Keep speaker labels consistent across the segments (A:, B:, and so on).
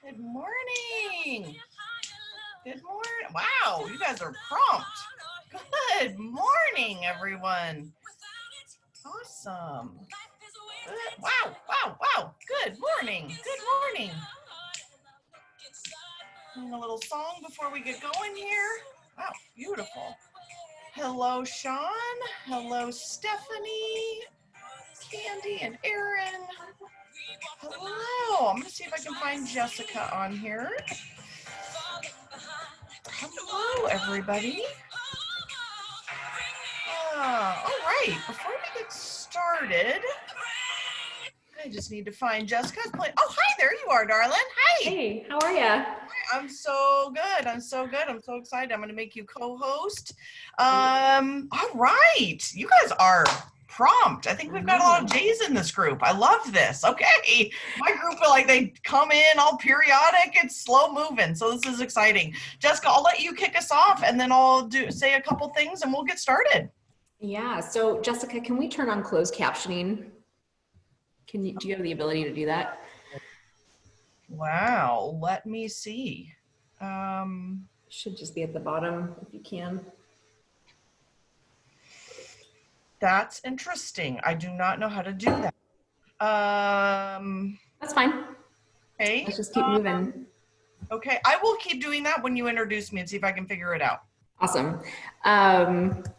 A: Good morning. Good morning. Wow, you guys are prompt. Good morning, everyone. Awesome. Good. Wow, wow, wow. Good morning. Good morning. Sing a little song before we get going here. Wow, beautiful. Hello, Sean. Hello, Stephanie, Candy, and Aaron. Hello. I'm going to see if I can find Jessica on here. Hello, everybody. All right. Before we get started, I just need to find Jessica's play. Oh, hi, there you are, darling. Hi.
B: Hey, how are you?
A: I'm so good. I'm so good. I'm so excited. I'm going to make you co-host. All right. You guys are prompt. I think we've got a lot of J's in this group. I love this. Okay. My group, like, they come in all periodic. It's slow moving. So this is exciting. Jessica, I'll let you kick us off and then I'll say a couple things and we'll get started.
B: Yeah. So Jessica, can we turn on closed captioning? Do you have the ability to do that?
A: Wow. Let me see.
B: Should just be at the bottom if you can.
A: That's interesting. I do not know how to do that.
B: That's fine.
A: Okay.
B: Let's just keep moving.
A: Okay. I will keep doing that when you introduce me and see if I can figure it out.
B: Awesome.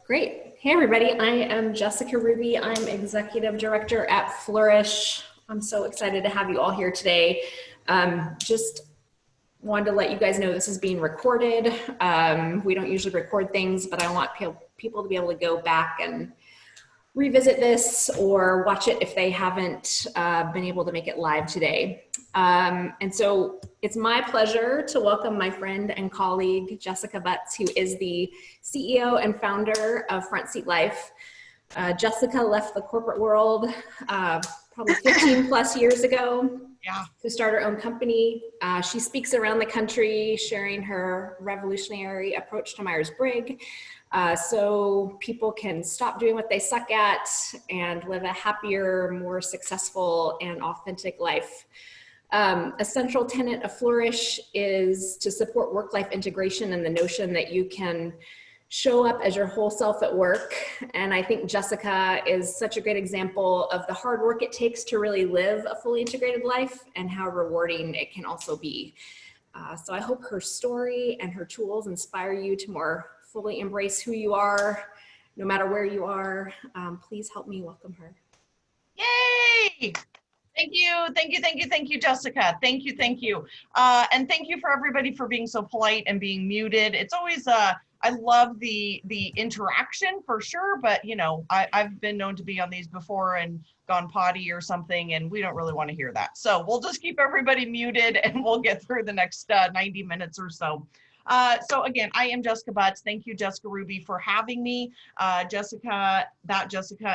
B: Great. Hey, everybody. I am Jessica Ruby. I'm Executive Director at Flourish. I'm so excited to have you all here today. Just wanted to let you guys know this is being recorded. We don't usually record things, but I want people to be able to go back and revisit this or watch it if they haven't been able to make it live today. And so it's my pleasure to welcome my friend and colleague, Jessica Butts, who is the CEO and founder of Front Seat Life. Jessica left the corporate world probably 15 plus years ago to start her own company. She speaks around the country, sharing her revolutionary approach to Myers Briggs. So people can stop doing what they suck at and live a happier, more successful and authentic life. A central tenet of Flourish is to support work-life integration and the notion that you can show up as your whole self at work. And I think Jessica is such a great example of the hard work it takes to really live a fully integrated life and how rewarding it can also be. So I hope her story and her tools inspire you to more fully embrace who you are, no matter where you are. Please help me welcome her.
A: Yay! Thank you, Jessica. Thank you. And thank you for everybody for being so polite and being muted. It's always, I love the interaction for sure, but you know, I've been known to be on these before and gone potty or something, and we don't really want to hear that. So we'll just keep everybody muted and we'll get through the next 90 minutes or so. So again, I am Jessica Butts. Thank you, Jessica Ruby, for having me. Jessica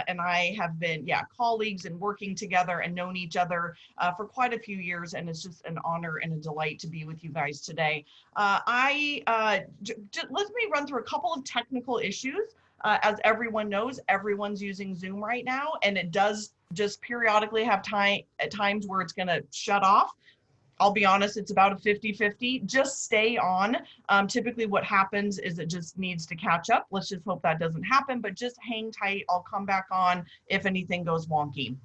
A: and I have been, colleagues and working together and known each other for quite a few years. And it's just an honor and a delight to be with you guys today. Let me run through a couple of technical issues. As everyone knows, everyone's using Zoom right now, and it does just periodically have at times where it's going to shut off. I'll be honest, it's about a 50-50. Just stay on. Typically what happens is it just needs to catch up. Let's just hope that doesn't happen, but just hang tight. I'll come back on if anything goes wonky.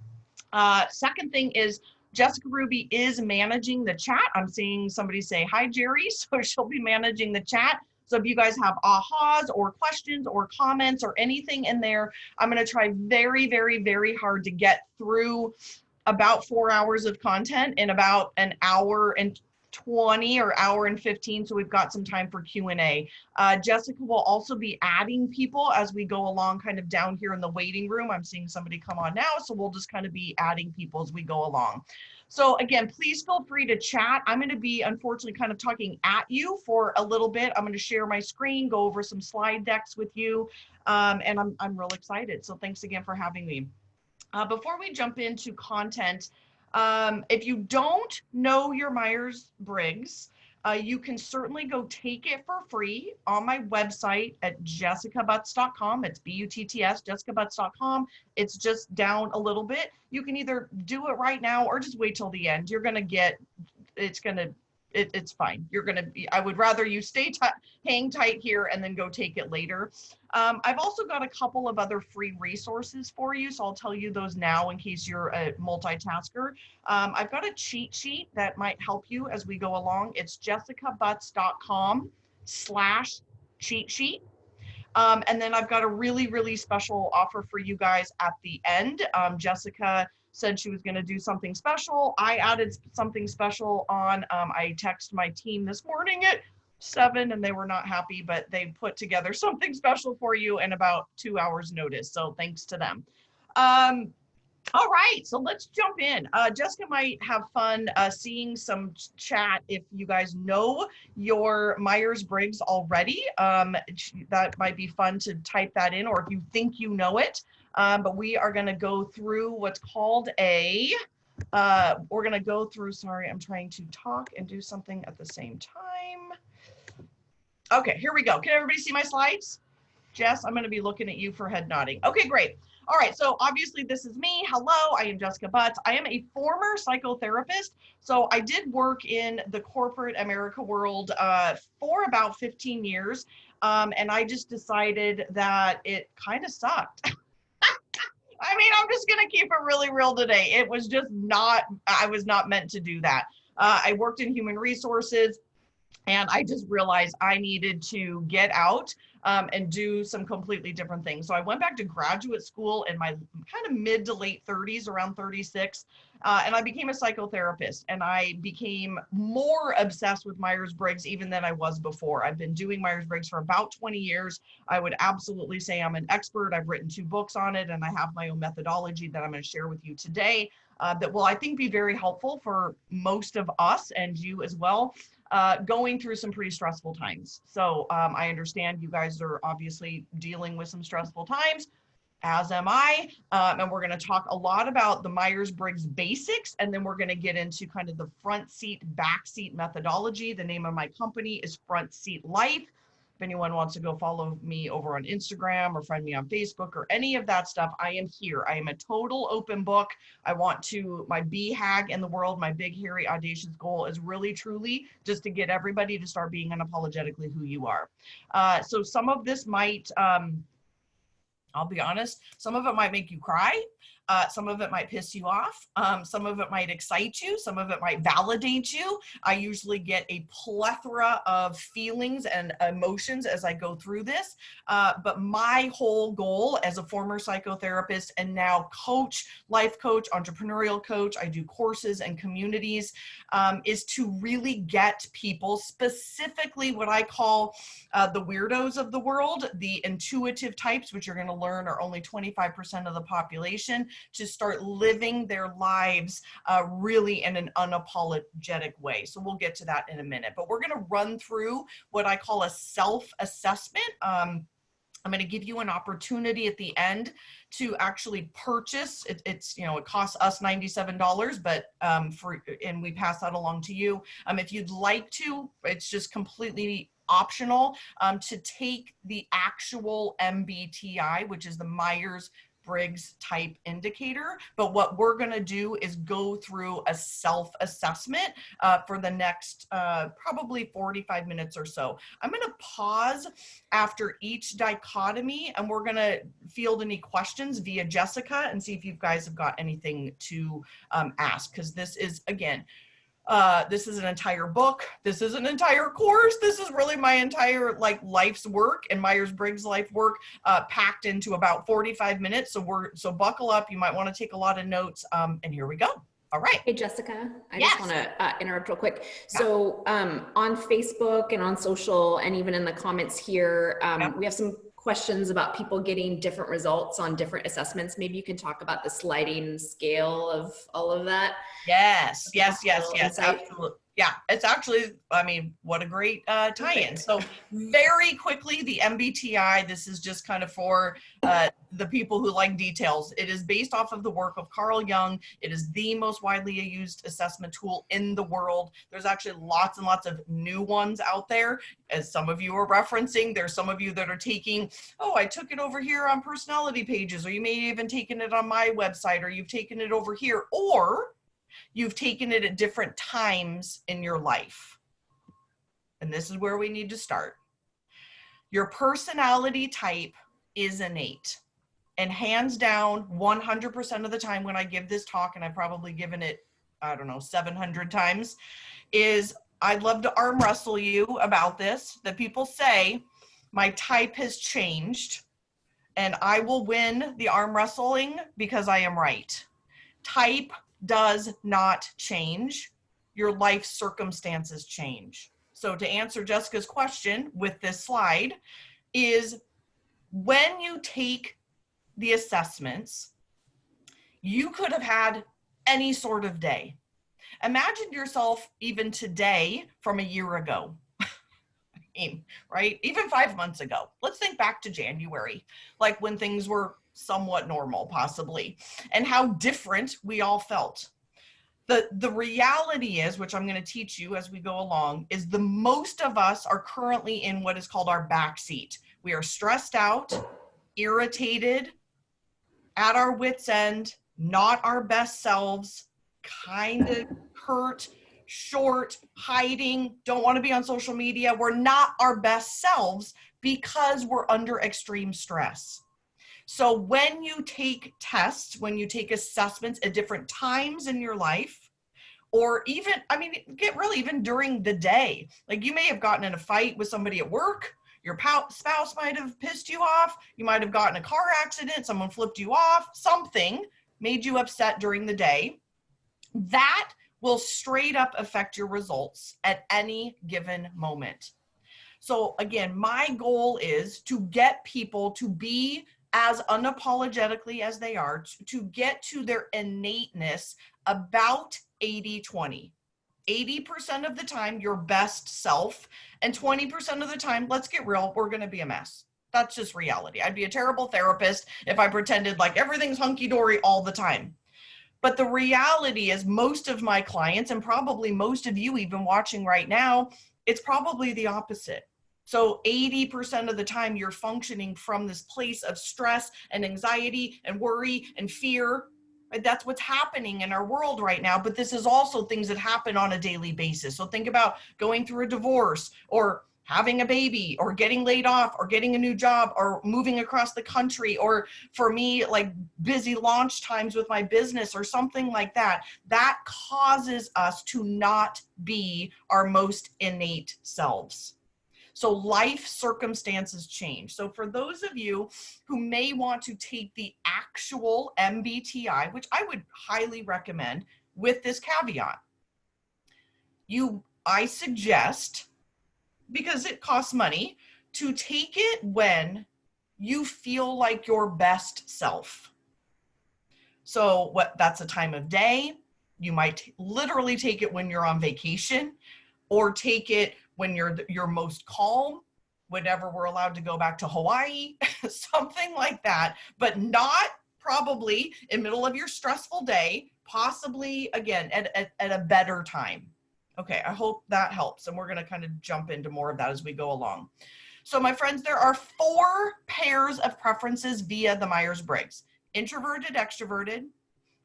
A: Second thing is Jessica Ruby is managing the chat. I'm seeing somebody say, hi, Jerry. So she'll be managing the chat. So if you guys have ahas or questions or comments or anything in there, I'm going to try very, very, very hard to get through about 4 hours of content in about an hour and 20 or hour and 15. So we've got some time for Q&A. Jessica will also be adding people as we go along kind of down here in the waiting room. I'm seeing somebody come on now. So we'll just kind of be adding people as we go along. So again, please feel free to chat. I'm going to be unfortunately kind of talking at you for a little bit. I'm going to share my screen, go over some slide decks with you. And I'm real excited. So thanks again for having me. Before we jump into content, if you don't know your Myers Briggs, you can certainly go take it for free on my website at jessicabutts.com. It's B-U-T-T-S, jessicabutts.com. It's just down a little bit. You can either do it right now or just wait till the end. You're going to get, it's going to it's fine. You're going to be, I would rather you hang tight here and then go take it later. I've also got a couple of other free resources for you. So I'll tell you those now in case you're a multitasker. I've got a cheat sheet that might help you as we go along. It's jessicabutts.com/cheat sheet. And then I've got a really, really special offer for you guys at the end. Jessica said she was going to do something special. I added something special on. I texted my team this morning at 7 and they were not happy, but they put together something special for you in about 2 hours notice. So thanks to them. All right, so let's jump in. Jessica might have fun seeing some chat if you guys know your Myers Briggs already. That might be fun to type that in, or if you think you know it. But we are going to go through what's called we're going to go through, sorry, I'm trying to talk and do something at the same time. Okay, here we go. Can everybody see my slides? Jess, I'm going to be looking at you for head nodding. Okay, great. All right, so obviously this is me. Hello, I am Jessica Butts. I am a former psychotherapist. So I did work in the corporate America world for about 15 years. And I just decided that it kind of sucked. I mean, I'm just going to keep it really real today. It was just not, I was not meant to do that. I worked in human resources. And I just realized I needed to get out and do some completely different things. So I went back to graduate school in my kind of mid to late 30s, around 36, and I became a psychotherapist. And I became more obsessed with Myers Briggs even than I was before. I've been doing Myers Briggs for about 20 years. I would absolutely say I'm an expert. I've written 2 books on it, and I have my own methodology that I'm going to share with you today that will, I think, be very helpful for most of us and you as well. Going through some pretty stressful times. So I understand you guys are obviously dealing with some stressful times, as am I. And we're going to talk a lot about the Myers Briggs basics, and then we're going to get into kind of the front seat, back seat methodology. The name of my company is Front Seat Life. If anyone wants to go follow me over on Instagram or friend me on Facebook or any of that stuff, I am here. I am a total open book. I want to, my BHAG in the world, my big, hairy, audacious goal is really, truly just to get everybody to start being unapologetically who you are. So some of this might, I'll be honest, some of it might make you cry. Some of it might piss you off. Some of it might excite you. Some of it might validate you. I usually get a plethora of feelings and emotions as I go through this. But my whole goal as a former psychotherapist and now coach, life coach, entrepreneurial coach, I do courses and communities, is to really get people, specifically what I call the weirdos of the world, the intuitive types, which you're going to learn are only 25% of the population, to start living their lives really in an unapologetic way. So we'll get to that in a minute, but we're going to run through what I call a self-assessment. I'm going to give you an opportunity at the end to actually purchase. It's you know, it costs us $97, but and we pass that along to you. If you'd like to, it's just completely optional to take the actual MBTI, which is the Myers Briggs type indicator. But what we're going to do is go through a self-assessment for the next probably 45 minutes or so. I'm going to pause after each dichotomy, and we're going to field any questions via Jessica and see if you guys have got anything to ask, because this is, again, this is an entire book. This is an entire course. This is really my entire life's work and Myers-Briggs life work packed into about 45 minutes. So buckle up. You might want to take a lot of notes. And here we go. All right.
B: Hey, Jessica, I
A: Yes.
B: just want to interrupt real quick. So on Facebook and on social and even in the comments here, we have some questions about people getting different results on different assessments. Maybe you can talk about the sliding scale of all of that.
A: Yes,
B: Insight.
A: absolutely. Yeah, it's actually, I mean, what a great tie-in. So very quickly, the MBTI, this is just kind of for the people who like details. It is based off of the work of Carl Jung. It is the most widely used assessment tool in the world. There's actually lots and lots of new ones out there. As some of you are referencing, there's some of you that are taking, oh, I took it over here on personality pages, or you may have even taken it on my website, or you've taken it over here, or you've taken it at different times in your life. and this is where we need to start. Your personality type is innate. And hands down, 100% of the time when I give this talk, and I've probably given it, I don't know, 700 times, is I'd love to arm wrestle you about this, that people say, my type has changed, and I will win the arm wrestling because I am right. Type does not change. Your life circumstances change. So to answer Jessica's question with this slide is, when you take the assessments, you could have had any sort of day. Imagine yourself even today from a year ago, right? Even 5 months ago. Let's think back to January, like when things were somewhat normal, possibly, and how different we all felt. The reality is, which I'm going to teach you as we go along, is the most of us are currently in what is called our backseat. We are stressed out, irritated, at our wits' end, not our best selves, kind of hurt, short, hiding, don't want to be on social media. We're not our best selves because we're under extreme stress. So when you take tests, when you take assessments at different times in your life, or even, I mean, get really even during the day, like you may have gotten in a fight with somebody at work, your spouse might have pissed you off, you might have gotten a car accident, someone flipped you off, something made you upset during the day. That will straight up affect your results at any given moment. So again, my goal is to get people to be as unapologetically as they are, to get to their innateness about 80-20. 80% of the time, your best self, and 20% of the time, let's get real, we're going to be a mess. That's just reality. I'd be a terrible therapist if I pretended like everything's hunky-dory all the time. But the reality is, most of my clients, and probably most of you even watching right now, it's probably the opposite. So 80% of the time you're functioning from this place of stress and anxiety and worry and fear. Right? That's what's happening in our world right now. But this is also things that happen on a daily basis. So think about going through a divorce, or having a baby, or getting laid off, or getting a new job, or moving across the country, or for me, like busy launch times with my business or something like that. That causes us to not be our most innate selves. So life circumstances change. So for those of you who may want to take the actual MBTI, which I would highly recommend with this caveat, I suggest, because it costs money, to take it when you feel like your best self. So that's a time of day. You might literally take it when you're on vacation, or take it when you're most calm, whenever we're allowed to go back to Hawaii, something like that, but not probably in the middle of your stressful day, possibly again at a better time. Okay, I hope that helps. And we're going to kind of jump into more of that as we go along. So my friends, there are 4 pairs of preferences via the Myers Briggs: introverted, extroverted,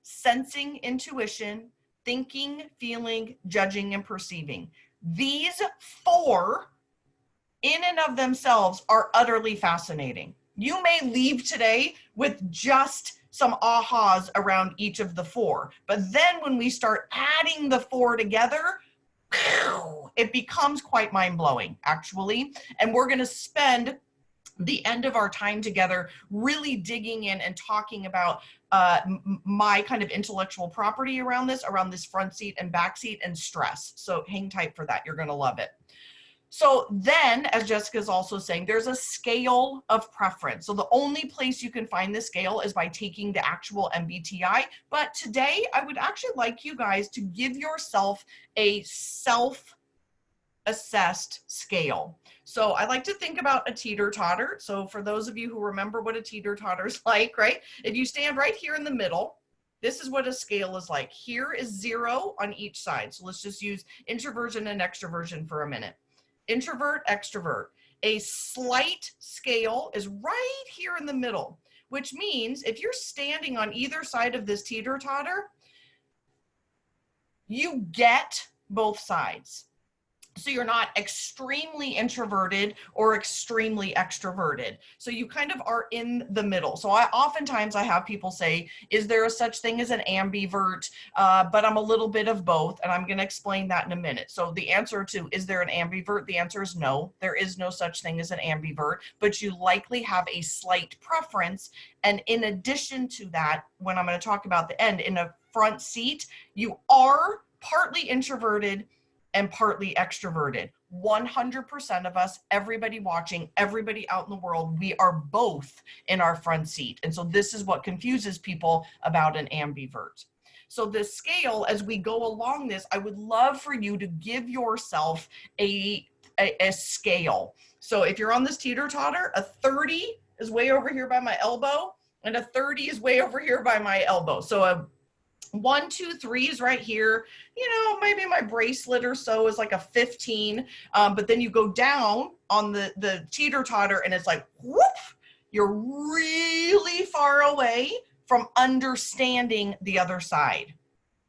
A: sensing, intuition, thinking, feeling, judging, and perceiving. These 4 in and of themselves are utterly fascinating. You may leave today with just some ahas around each of the 4. But then when we start adding the 4 together, it becomes quite mind-blowing, actually. And we're going to spend the end of our time together really digging in and talking about my kind of intellectual property around this front seat and back seat and stress. So hang tight for that. You're going to love it. So then, as Jessica's also saying, there's a scale of preference. So the only place you can find this scale is by taking the actual MBTI. But today, I would actually like you guys to give yourself a self-assessed scale. So I like to think about a teeter-totter. So for those of you who remember what a teeter-totter is like, right? If you stand right here in the middle, this is what a scale is like. Here is 0 on each side. So let's just use introversion and extroversion for a minute. Introvert, extrovert. A slight scale is right here in the middle, which means if you're standing on either side of this teeter-totter, you get both sides. So you're not extremely introverted or extremely extroverted. So you kind of are in the middle. So oftentimes I have people say, is there a such thing as an ambivert? But I'm a little bit of both, and I'm going to explain that in a minute. So the answer to, is there an ambivert? The answer is no. There is no such thing as an ambivert, but you likely have a slight preference. And in addition to that, when I'm going to talk about the end, in a front seat, you are partly introverted and partly extroverted. 100% of us, everybody watching, everybody out in the world, we are both in our front seat. And so this is what confuses people about an ambivert. So the scale, as we go along this, I would love for you to give yourself a scale. So if you're on this teeter-totter, a 30 is way over here by my elbow, and a 30 is way over here by my elbow. So a 1, 2, 3 is right here. You know, maybe my bracelet or so is like a 15. But then you go down on the teeter-totter and it's like, whoop, you're really far away from understanding the other side.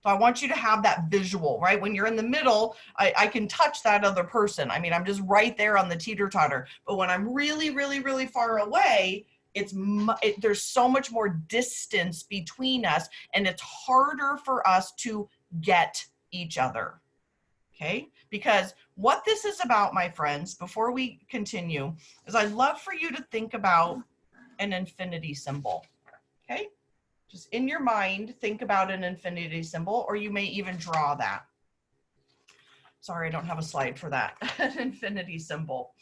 A: So I want you to have that visual, right? When you're in the middle, I can touch that other person. I mean, I'm just right there on the teeter-totter. But when I'm really, really, really far away, there's so much more distance between us, and it's harder for us to get each other, okay? Because what this is about, my friends, before we continue, is I'd love for you to think about an infinity symbol, okay? Just in your mind, think about an infinity symbol, or you may even draw that. Sorry, I don't have a slide for that, an infinity symbol.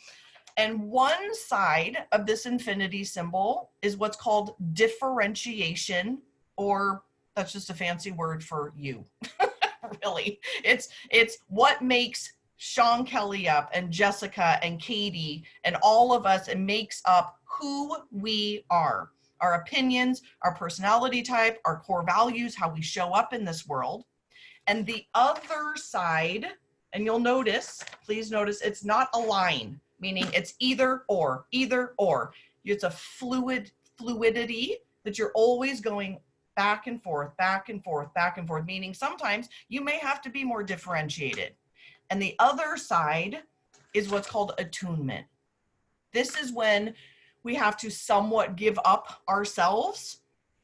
A: And one side of this infinity symbol is what's called differentiation, or that's just a fancy word for you. Really, it's what makes Sean Kelly up, and Jessica and Katie and all of us, and makes up who we are. Our opinions, our personality type, our core values, how we show up in this world. And the other side, and you'll notice, please notice, it's not a line, meaning it's either or, either or. It's a fluidity that you're always going back and forth, back and forth, back and forth, meaning sometimes you may have to be more differentiated. And the other side is what's called attunement. This is when we have to somewhat give up ourselves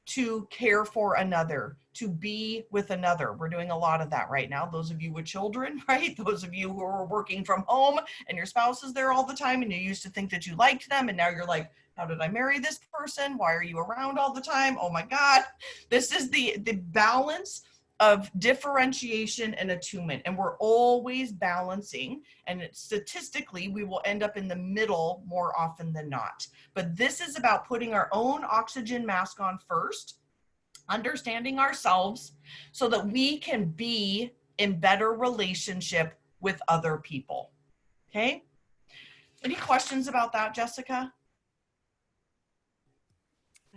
A: to care for another, to be with another. We're doing a lot of that right now. Those of you with children, right? Those of you who are working from home and your spouse is there all the time and you used to think that you liked them, and now you're like, how did I marry this person? Why are you around all the time? Oh my God. This is the balance of differentiation and attunement, and we're always balancing, and statistically we will end up in the middle more often than not. But this is about putting our own oxygen mask on first, understanding ourselves so that we can be in better relationship with other people. Okay? Any questions about that, Jessica?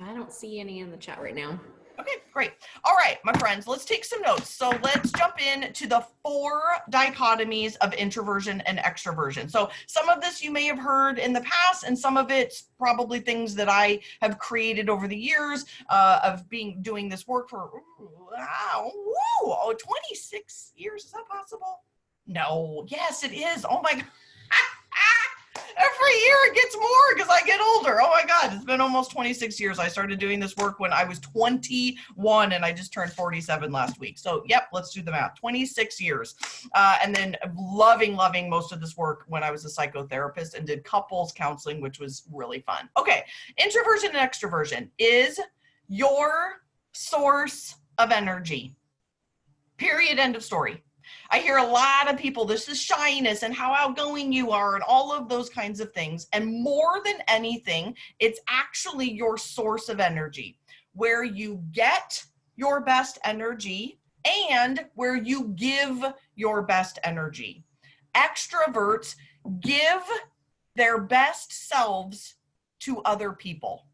B: I don't see any in the chat right now.
A: Okay, great. All right, my friends, let's take some notes. So let's jump into the 4 dichotomies of introversion and extroversion. So some of this you may have heard in the past, and some of it's probably things that I have created over the years of doing this work for, wow, 26 years. Is that possible? No. Yes, it is. Oh my God. Every year it gets more because I get older. Oh my God, it's been almost 26 years. I started doing this work when I was 21 and I just turned 47 last week. So yep, let's do the math. 26 years. And then loving most of this work when I was a psychotherapist and did couples counseling, which was really fun. Okay, introversion and extroversion is your source of energy. Period, end of story. I hear a lot of people, this is shyness and how outgoing you are and all of those kinds of things. And more than anything, it's actually your source of energy, where you get your best energy and where you give your best energy. Extroverts give their best selves to other people.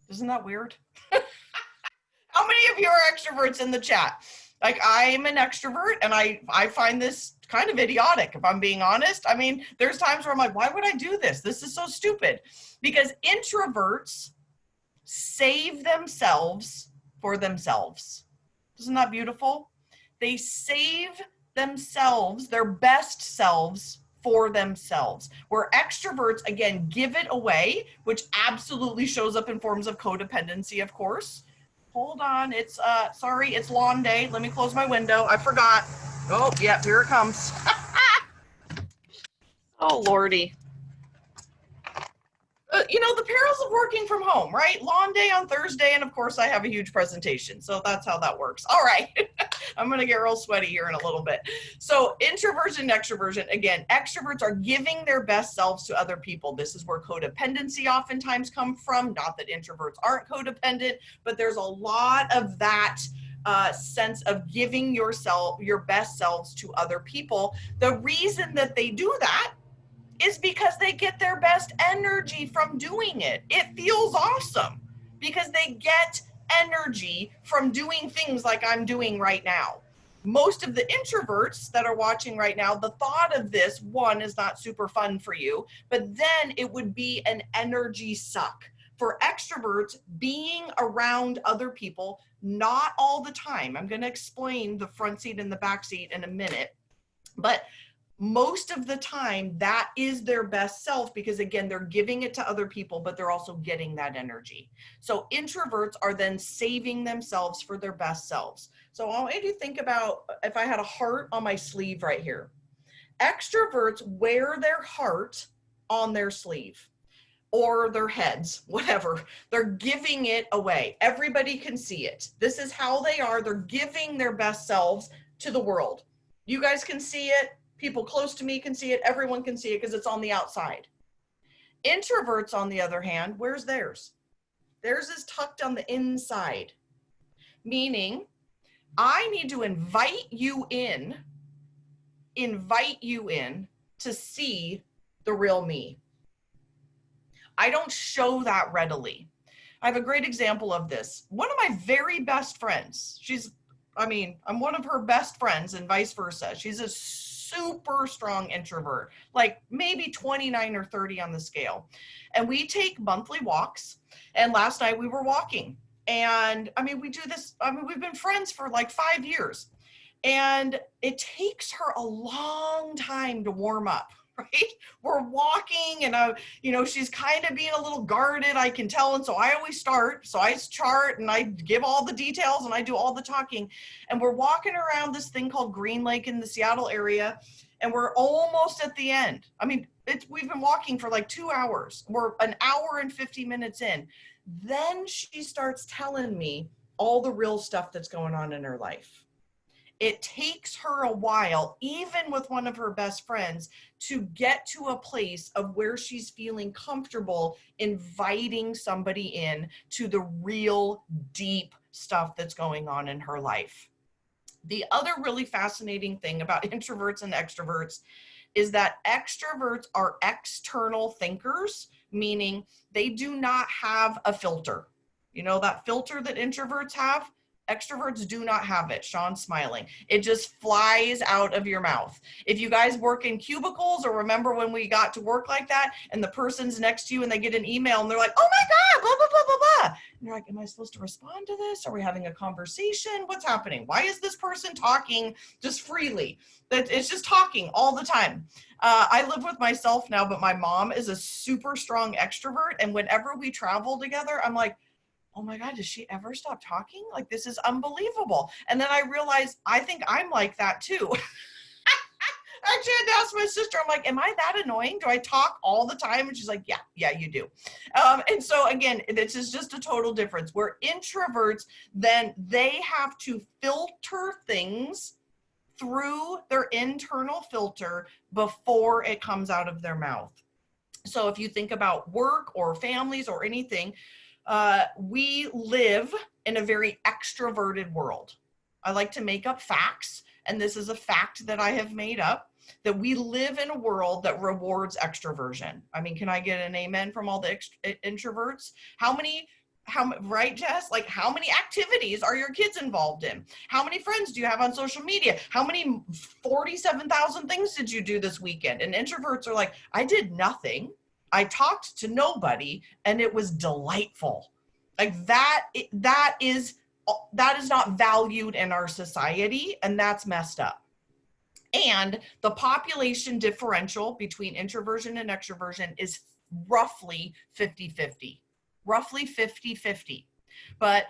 A: Isn't that weird? How many of you are extroverts in the chat? Like, I'm an extrovert, and I find this kind of idiotic, if I'm being honest. I mean, there's times where I'm like, why would I do this? This is so stupid. Because introverts save themselves for themselves. Isn't that beautiful? They save themselves, their best selves for themselves. Where extroverts, again, give it away, which absolutely shows up in forms of codependency, of course. Hold on, it's, sorry, it's lawn day. Let me close my window. I forgot. Oh, yeah, here it comes. Oh, Lordy. You know, the perils of working from home, right? Lawn day on Thursday, and of course I have a huge presentation, so that's how that works. All right, I'm gonna get real sweaty here in a little bit. So introversion and extroversion, again, extroverts are giving their best selves to other people. This is where codependency oftentimes comes from. Not that introverts aren't codependent, but there's a lot of that sense of giving yourself, your best selves to other people. The reason that they do that is because they get their best energy from doing it. It feels awesome because they get energy from doing things like I'm doing right now. Most of the introverts that are watching right now, the thought of this, one, is not super fun for you, but then it would be an energy suck. For extroverts, being around other people, not all the time. I'm going to explain the front seat and the back seat in a minute, but most of the time that is their best self, because again, they're giving it to other people, but they're also getting that energy. So introverts are then saving themselves for their best selves. So I want you to think about if I had a heart on my sleeve right here. Extroverts wear their heart on their sleeve or their heads, whatever. They're giving it away. Everybody can see it. This is how they are. They're giving their best selves to the world. You guys can see it. People close to me can see it. Everyone can see it because it's on the outside. Introverts, on the other hand, where's theirs? Theirs is tucked on the inside, meaning I need to invite you in to see the real me. I don't show that readily. I have a great example of this. One of my very best friends, I'm one of her best friends and vice versa. She's a super strong introvert, like maybe 29 or 30 on the scale. And we take monthly walks. And last night we were walking. And we do this, we've been friends for like 5 years. And it takes her a long time to warm up, right? We're walking and she's kind of being a little guarded, I can tell. And so I always start. So I chart and I give all the details and I do all the talking. And we're walking around this thing called Green Lake in the Seattle area. And we're almost at the end. We've been walking for like 2 hours. We're an hour and 50 minutes in. Then she starts telling me all the real stuff that's going on in her life. It takes her a while, even with one of her best friends, to get to a place of where she's feeling comfortable inviting somebody in to the real deep stuff that's going on in her life. The other really fascinating thing about introverts and extroverts is that extroverts are external thinkers, meaning they do not have a filter. You know, that filter that introverts have? Extroverts do not have it. Sean's smiling. It just flies out of your mouth. If you guys work in cubicles, or remember when we got to work like that and the person's next to you and they get an email and they're like, oh my God, blah, blah, blah, blah, blah. And you're like, am I supposed to respond to this? Are we having a conversation? What's happening? Why is this person talking just freely? It's just talking all the time. I live with myself now, but my mom is a super strong extrovert. And whenever we travel together, I'm like, oh my God, does she ever stop talking? Like, this is unbelievable. And then I realized I think I'm like that too. Actually, I had to ask my sister, I'm like, am I that annoying? Do I talk all the time? And she's like, yeah, you do. And so again, this is just a total difference. Where introverts, then they have to filter things through their internal filter before it comes out of their mouth. So if you think about work or families or anything, we live in a very extroverted world. I like to make up facts, and this is a fact that I have made up, that we live in a world that rewards extroversion. Can I get an amen from all the introverts? Right, Jess? Like, how many activities are your kids involved in? How many friends do you have on social media? How many 47,000 things did you do this weekend? And introverts are like, I did nothing. I talked to nobody, and it was delightful. Like that is not valued in our society, and that's messed up. And the population differential between introversion and extroversion is roughly 50-50. Roughly 50-50. But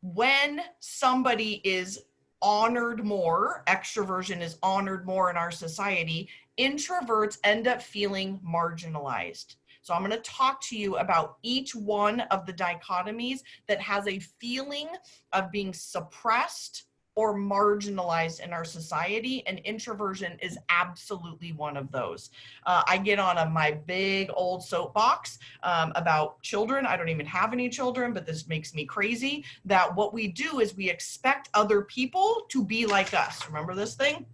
A: when somebody is honored more, extroversion is honored more in our society, introverts end up feeling marginalized. So I'm going to talk to you about each one of the dichotomies that has a feeling of being suppressed or marginalized in our society, and introversion is absolutely one of those. I get on my big old soapbox about children. I don't even have any children, but this makes me crazy that what we do is we expect other people to be like us. Remember this thing?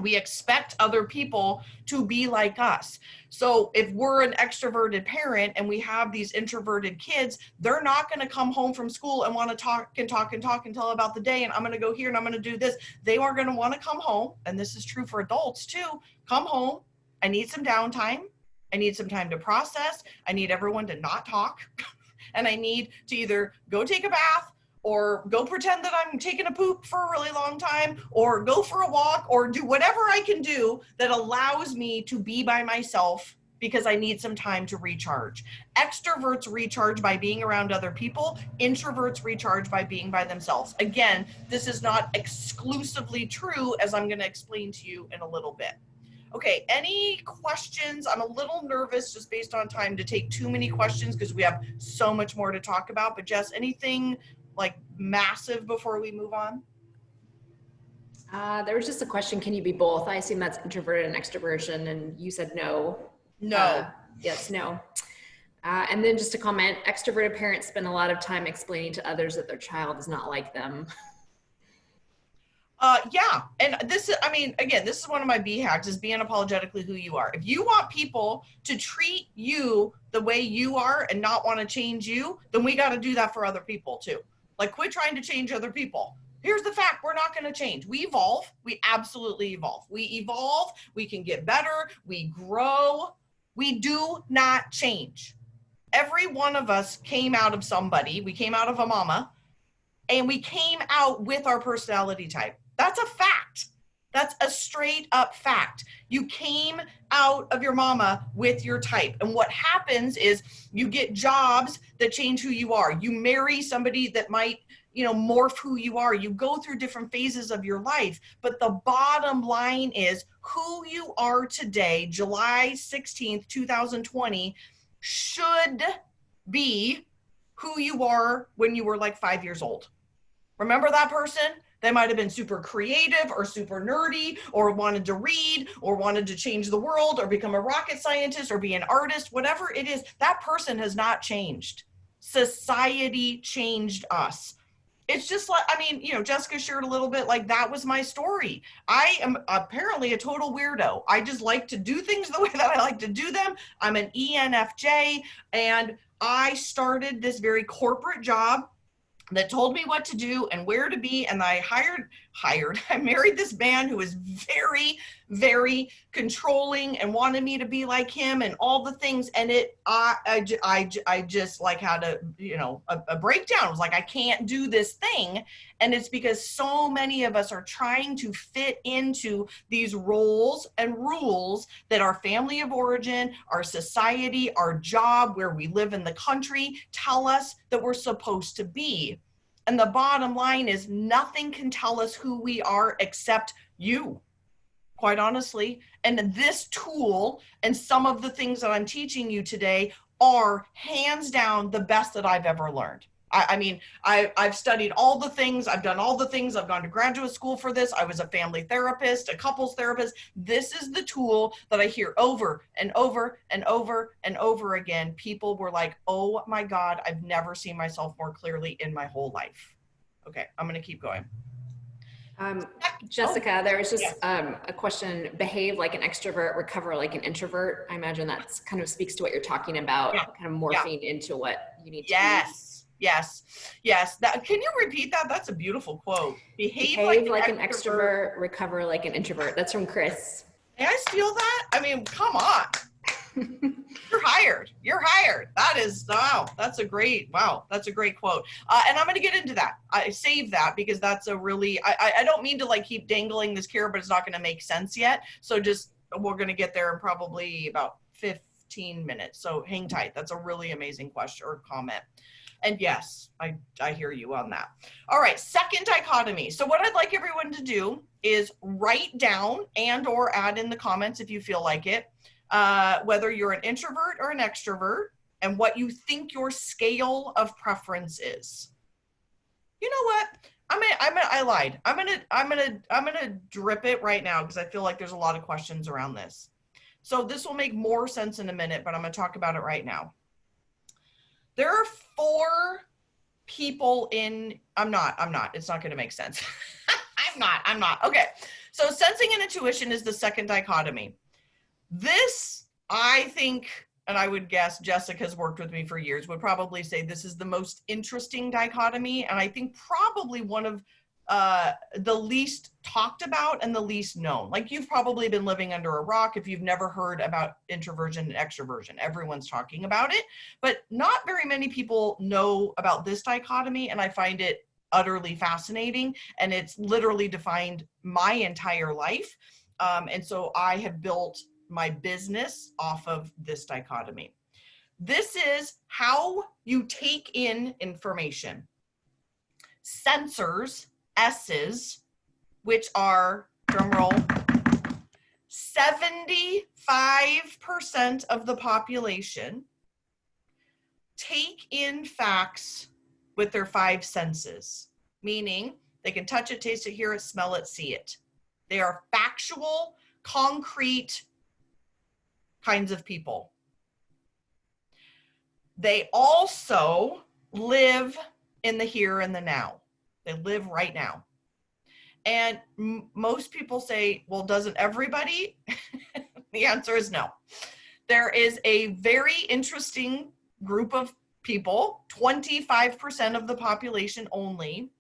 A: We expect other people to be like us. So if we're an extroverted parent and we have these introverted kids, they're not going to come home from school and want to talk and tell about the day, and I'm going to go here and I'm going to do this. They are going to want to come home, and this is true for adults too. Come home. I need some downtime. I need some time to process. I need everyone to not talk. And I need to either go take a bath, or go pretend that I'm taking a poop for a really long time, or go for a walk, or do whatever I can do that allows me to be by myself because I need some time to recharge. Extroverts recharge by being around other people. Introverts recharge by being by themselves. Again, this is not exclusively true, as I'm going to explain to you in a little bit. Okay, any questions? I'm a little nervous just based on time to take too many questions because we have so much more to talk about. But Jess, anything like massive before we move on?
B: There was just a question, can you be both? I assume that's introverted and extroversion, and you said no.
A: No.
B: Yes, no. And then just a comment, extroverted parents spend a lot of time explaining to others that their child is not like them.
A: Yeah, and this is, I mean, again, this is one of my B hacks, is be unapologetically who you are. If you want people to treat you the way you are and not want to change you, then we got to do that for other people too. Like, quit trying to change other people. Here's the fact, we're not going to change. We evolve. We absolutely evolve. We evolve. We can get better. We grow. We do not change. Every one of us came out of somebody. We came out of a mama, and we came out with our personality type. That's a fact. That's a straight up fact. You came out of your mama with your type. And what happens is you get jobs that change who you are. You marry somebody that might, morph who you are. You go through different phases of your life. But the bottom line is who you are today, July 16th, 2020, should be who you are when you were like 5 years old. Remember that person? They might have been super creative or super nerdy, or wanted to read, or wanted to change the world, or become a rocket scientist, or be an artist, whatever it is. That person has not changed. Society changed us. It's just like, Jessica shared a little bit, like, that was my story. I am apparently a total weirdo. I just like to do things the way that I like to do them. I'm an ENFJ, and I started this very corporate job that told me what to do and where to be. And I I married this man who was very, very controlling and wanted me to be like him and all the things. And I just like had a breakdown. I was like, I can't do this thing. And it's because so many of us are trying to fit into these roles and rules that our family of origin, our society, our job, where we live in the country, tell us that we're supposed to be. And the bottom line is nothing can tell us who we are except you, quite honestly. And this tool and some of the things that I'm teaching you today are hands down the best that I've ever learned. I've studied all the things. I've done all the things. I've gone to graduate school for this. I was a family therapist, a couples therapist. This is the tool that I hear over and over and over and over again. People were like, oh my God, I've never seen myself more clearly in my whole life. Okay, I'm going to keep going.
B: Jessica, there was just a question, behave like an extrovert, recover like an introvert. I imagine that kind of speaks to what you're talking about, kind of morphing into what you need to be.
A: Yes. Can you repeat that? That's a beautiful quote. Behave
B: like an extrovert, recover like an introvert. That's from Chris.
A: May I steal that? I mean, come on. You're hired. You're hired. That is, wow. That's a great quote. And I'm going to get into that. I save that because that's a really, I don't mean to like keep dangling this carrot, but it's not going to make sense yet. So just, we're going to get there in probably about 15 minutes. So hang tight. That's a really amazing question or comment. And yes, I hear you on that. All right, second dichotomy. So what I'd like everyone to do is write down and or add in the comments if you feel like it, whether you're an introvert or an extrovert, and what you think your scale of preference is. You know what? I lied. I'm gonna drip it right now because I feel like there's a lot of questions around this. So this will make more sense in a minute, but I'm gonna talk about it right now. There are 4 people in, I'm not, it's not gonna make sense. I'm not. Okay, so sensing and intuition is the second dichotomy. This, I think, and I would guess Jessica's worked with me for years, would probably say this is the most interesting dichotomy, and I think probably one of the least talked about and the least known. Like, you've probably been living under a rock if you've never heard about introversion and extroversion. Everyone's talking about it, but not very many people know about this dichotomy, and I find it utterly fascinating, and it's literally defined my entire life. And so I have built my business off of this dichotomy. This is how you take in information. Sensors, S's, which are, drumroll, 75% of the population take in facts with their 5 senses, meaning they can touch it, taste it, hear it, smell it, see it. They are factual, concrete kinds of people. They also live in the here and the now. They live right now. And most people say, well, doesn't everybody? The answer is no. There is a very interesting group of people, 25% of the population only,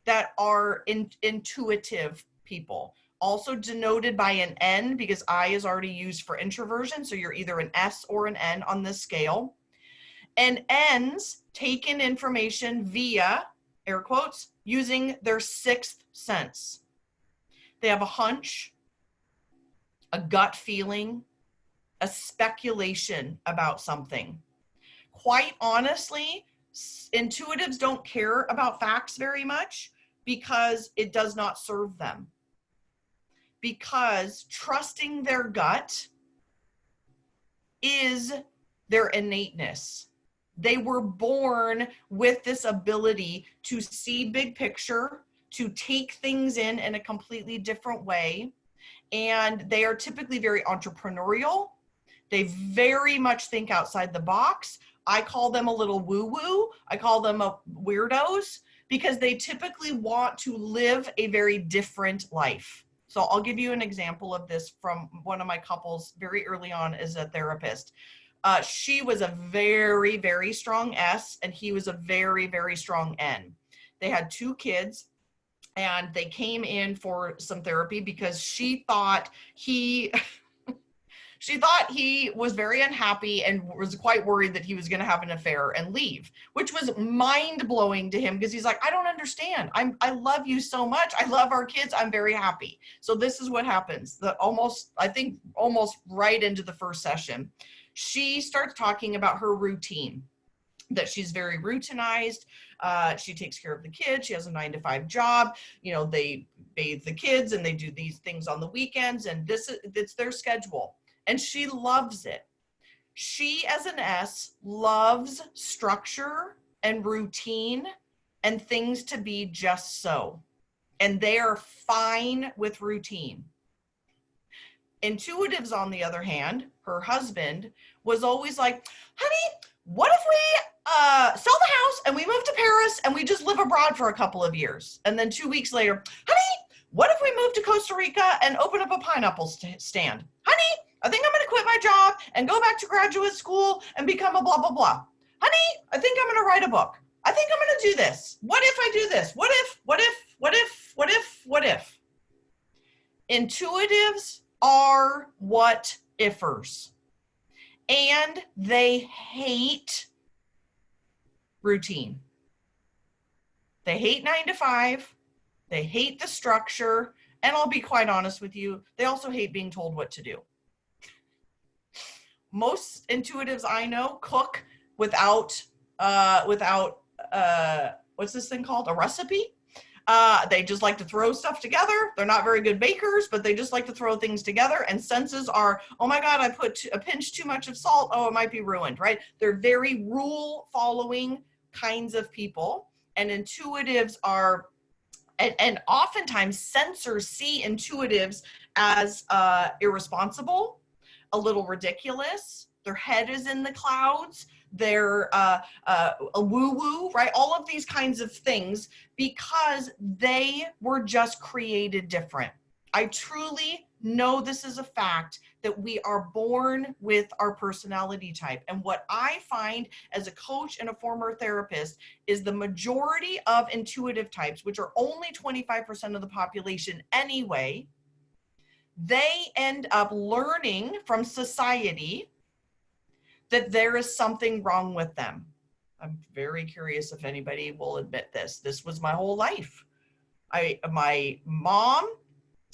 A: that are intuitive people. Also denoted by an N, because I is already used for introversion, so you're either an S or an N on this scale. And N's take in information via, air quotes, using their 6th sense. They have a hunch, a gut feeling, a speculation about something. Quite honestly, intuitives don't care about facts very much because it does not serve them. Because trusting their gut is their innateness. They were born with this ability to see big picture, to take things in a completely different way. And they are typically very entrepreneurial. They very much think outside the box. I call them a little woo-woo. I call them weirdos because they typically want to live a very different life. So I'll give you an example of this from one of my couples very early on as a therapist. She was a very, very strong S, and he was a very, very strong N. They had 2 kids, and they came in for some therapy because she thought he was very unhappy and was quite worried that he was going to have an affair and leave, which was mind-blowing to him because he's like, I don't understand. I love you so much. I love our kids. I'm very happy. So this is what happens. Almost right into the first session, she starts talking about her routine, that she's very routinized. She takes care of the kids. She has a 9-to-5 job. You know, they bathe the kids and they do these things on the weekends, and it's their schedule. And she loves it. She, as an S, loves structure and routine and things to be just so. And they are fine with routine. Intuitives, on the other hand, her husband was always like, honey, what if we sell the house and we move to Paris and we just live abroad for a couple of years? And then 2 weeks later, honey, what if we move to Costa Rica and open up a pineapple stand? Honey, I think I'm going to quit my job and go back to graduate school and become a blah, blah, blah. Honey, I think I'm going to write a book. I think I'm going to do this. What if I do this? What if? Intuitives are what-ifers. and they hate routine. They hate 9 to 5. They hate the structure. And I'll be quite honest with you, they also hate being told what to do. Most intuitives I know cook without what's this thing called? A recipe. They just like to throw stuff together. They're not very good bakers, but they just like to throw things together. And senses are, oh my God, I put a pinch too much of salt. Oh, it might be ruined, right? They're very rule following kinds of people. And intuitives are, and oftentimes sensors see intuitives as irresponsible, a little ridiculous. Their head is in the clouds. They're a woo-woo, right? All of these kinds of things because they were just created different. I truly know this is a fact that we are born with our personality type. And what I find as a coach and a former therapist is the majority of intuitive types, which are only 25% of the population anyway, they end up learning from society that there is something wrong with them. I'm very curious if anybody will admit this. This was my whole life. My mom,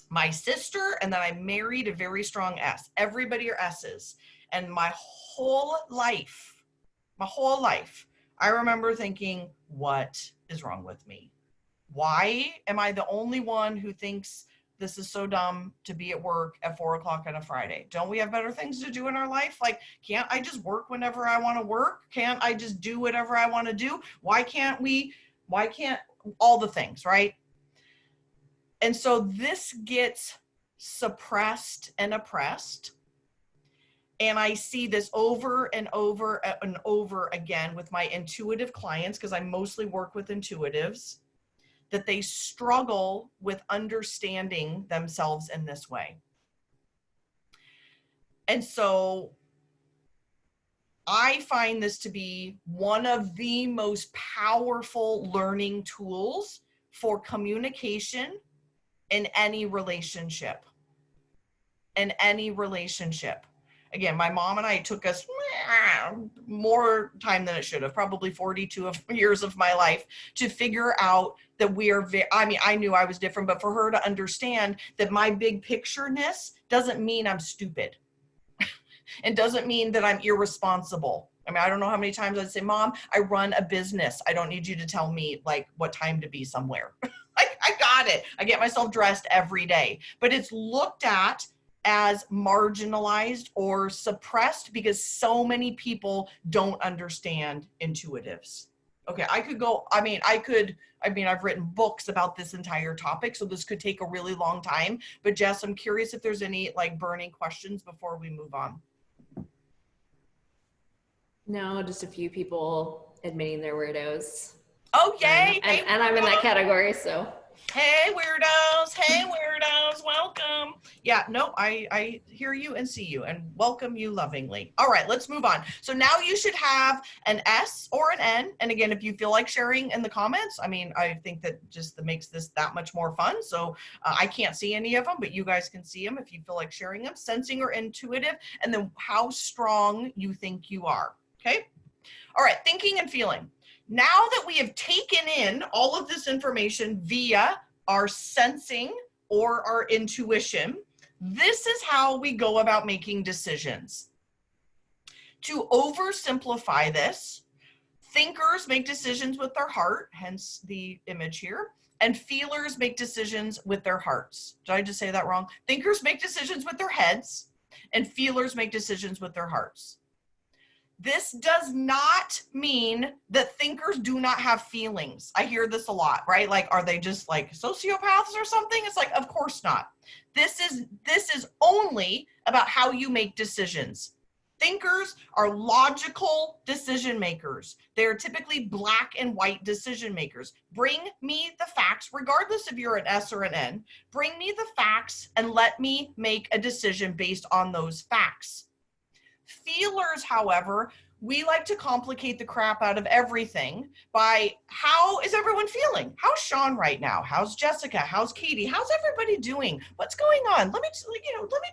A: my sister, and then I married a very strong S. Everybody are S's. And my whole life, I remember thinking, what is wrong with me? Why am I the only one who thinks this is so dumb to be at work at 4 o'clock on a Friday? Don't we have better things to do in our life? Like, can't I just work whenever I want to work? Can't I just do whatever I want to do? Why can't all the things, right? And so this gets suppressed and oppressed. And I see this over and over and over again with my intuitive clients, because I mostly work with intuitives, that they struggle with understanding themselves in this way. And so I find this to be one of the most powerful learning tools for communication in any relationship. Again, my mom and I, it took us more time than it should have, probably 42 years of my life to figure out that we are, I knew I was different, but for her to understand that my big pictureness doesn't mean I'm stupid. It doesn't mean that I'm irresponsible. I mean, I don't know how many times I'd say, Mom, I run a business. I don't need you to tell me like what time to be somewhere. I got it. I get myself dressed every day, but it's looked at as marginalized or suppressed because so many people don't understand intuitives. Okay, I've written books about this entire topic, so this could take a really long time. But Jess, I'm curious if there's any like burning questions before we move on.
B: No, just a few people admitting they're weirdos.
A: Oh, yay!
B: And I'm in that category, so.
A: Hey weirdos, welcome. Yeah, no, I hear you and see you and welcome you lovingly. All right, let's move on. So now you should have an S or an N. And again, if you feel like sharing in the comments, I mean, I think that just makes this that much more fun. So I can't see any of them, but you guys can see them if you feel like sharing them. Sensing or intuitive, and then how strong you think you are, okay? All right, thinking and feeling. Now that we have taken in all of this information via our sensing or our intuition, this is how we go about making decisions. To oversimplify this, thinkers make decisions with their heart, hence the image here, and feelers make decisions with their hearts. Did I just say that wrong? Thinkers make decisions with their heads, and feelers make decisions with their hearts. This does not mean that thinkers do not have feelings. I hear this a lot, right? Like, are they just like sociopaths or something? It's like, of course not. This is only about how you make decisions. Thinkers are logical decision makers. They are typically black and white decision makers. Bring me the facts, regardless if you're an S or an N. Bring me the facts and let me make a decision based on those facts. Feelers, however, we like to complicate the crap out of everything by how is everyone feeling? How's Sean right now? How's Jessica? How's Katie? How's everybody doing? What's going on? Let me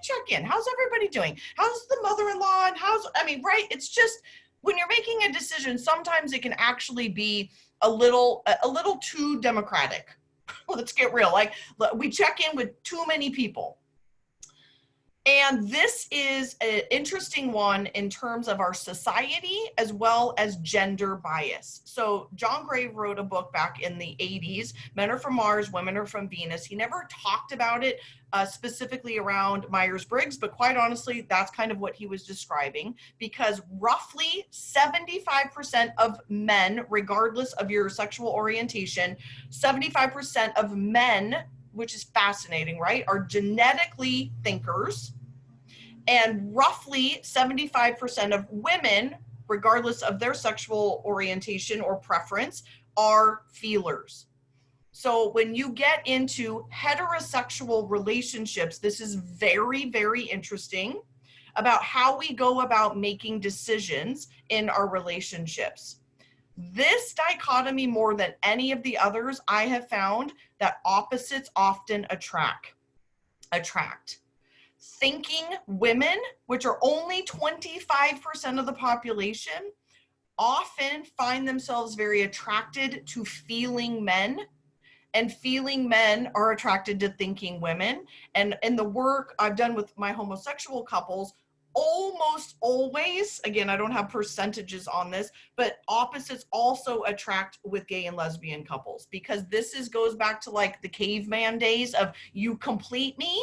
A: check in. How's everybody doing? How's the mother-in-law? And right? It's just when you're making a decision, sometimes it can actually be a little too democratic. Let's get real. Like we check in with too many people. And this is an interesting one in terms of our society as well as gender bias. So John Gray wrote a book back in the 80s, Men Are From Mars, Women Are From Venus. He never talked about it specifically around Myers Briggs, but quite honestly, that's kind of what he was describing, because roughly 75% of men, regardless of your sexual orientation, 75% of men, which is fascinating, right, are genetically thinkers, and roughly 75% of women, regardless of their sexual orientation or preference, are feelers. So when you get into heterosexual relationships, this is very, very interesting about how we go about making decisions in our relationships. This dichotomy, more than any of the others, I have found that opposites often attract. Thinking women, which are only 25% of the population, often find themselves very attracted to feeling men, and feeling men are attracted to thinking women. And in the work I've done with my homosexual couples, almost always, again, I don't have percentages on this, but opposites also attract with gay and lesbian couples, because this goes back to like the caveman days of you complete me.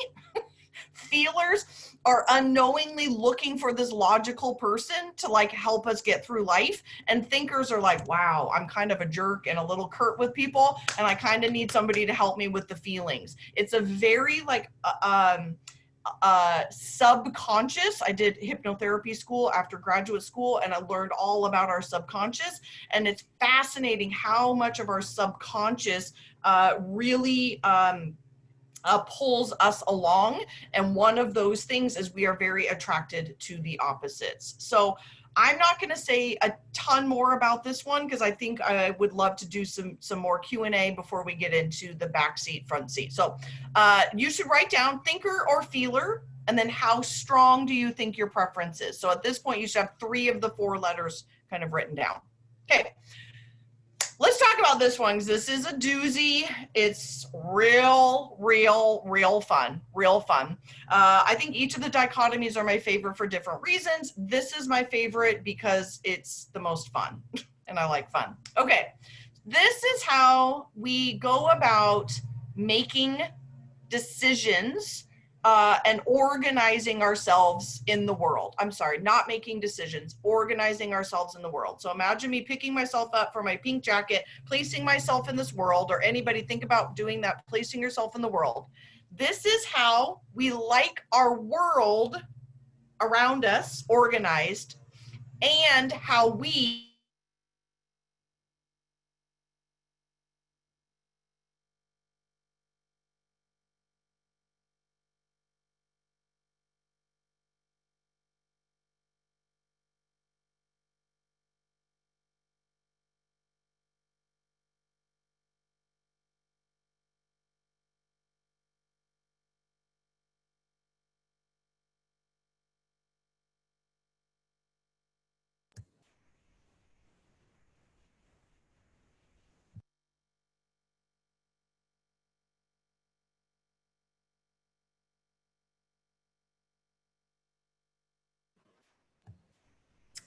A: Feelers are unknowingly looking for this logical person to like help us get through life, and thinkers are like, wow, I'm kind of a jerk and a little curt with people, and I kind of need somebody to help me with the feelings. It's a very like subconscious. I did hypnotherapy school after graduate school, and I learned all about our subconscious, and it's fascinating how much of our subconscious really pulls us along. And one of those things is we are very attracted to the opposites. So I'm not going to say a ton more about this one, because I think I would love to do some more Q&A before we get into the back seat, front seat. So you should write down thinker or feeler, and then how strong do you think your preference is? So at this point, you should have 3 of the 4 letters kind of written down. Okay. Let's talk about this one, because this is a doozy. It's real fun, I think each of the dichotomies are my favorite for different reasons. This is my favorite because it's the most fun, and I like fun. Okay, this is how we go about making decisions and organizing ourselves in the world. I'm sorry, not making decisions, organizing ourselves in the world. So imagine me picking myself up from my pink jacket, placing myself in this world, or anybody think about doing that, placing yourself in the world. This is how we like our world around us organized, and how we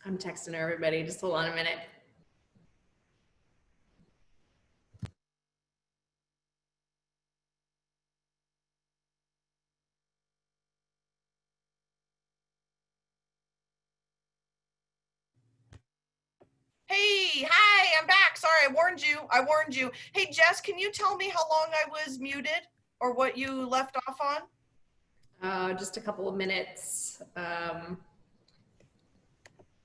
B: I'm texting everybody. Just hold on a minute.
A: Hey, hi, I'm back. Sorry, I warned you. Hey, Jess, can you tell me how long I was muted or what you left off on?
B: Just a couple of minutes.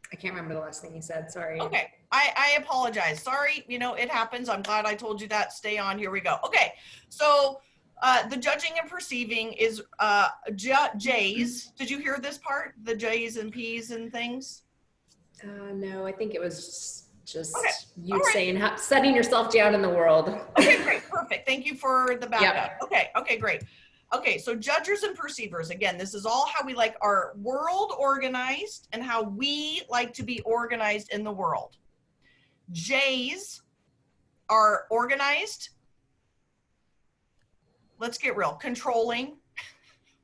B: I can't remember the last thing you said. Sorry.
A: Okay, I apologize. Sorry, it happens. I'm glad I told you that. Stay on. Here we go. Okay, so the judging and perceiving is J's. Did you hear this part? The J's and P's and things?
B: No, I think it was
A: Okay.
B: just
A: All
B: you
A: right.
B: saying setting yourself down in the world.
A: Okay, great. Perfect. Thank you for the backup.
B: Yep.
A: Okay. Okay, great. Okay, so judgers and perceivers. Again, this is all how we like our world organized and how we like to be organized in the world. J's are organized. Let's get real. Controlling,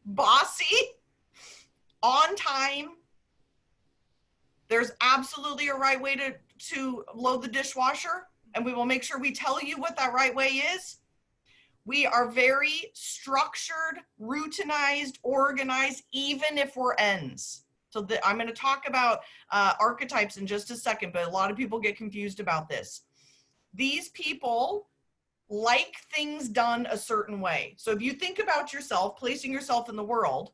A: bossy, on time. There's absolutely a right way to load the dishwasher, and we will make sure we tell you what that right way is. We are very structured, routinized, organized, even if we're N's. So I'm going to talk about archetypes in just a second, but a lot of people get confused about this. These people like things done a certain way. So if you think about yourself, placing yourself in the world,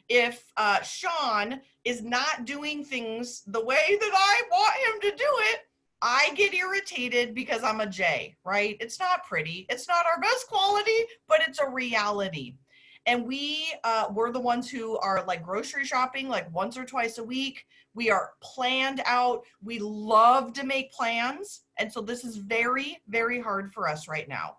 A: if Sean is not doing things the way that I want him to do it, I get irritated because I'm a J, right? It's not pretty. It's not our best quality, but it's a reality. And we're the ones who are like grocery shopping like once or twice a week. We are planned out. We love to make plans. And so this is very, very hard for us right now.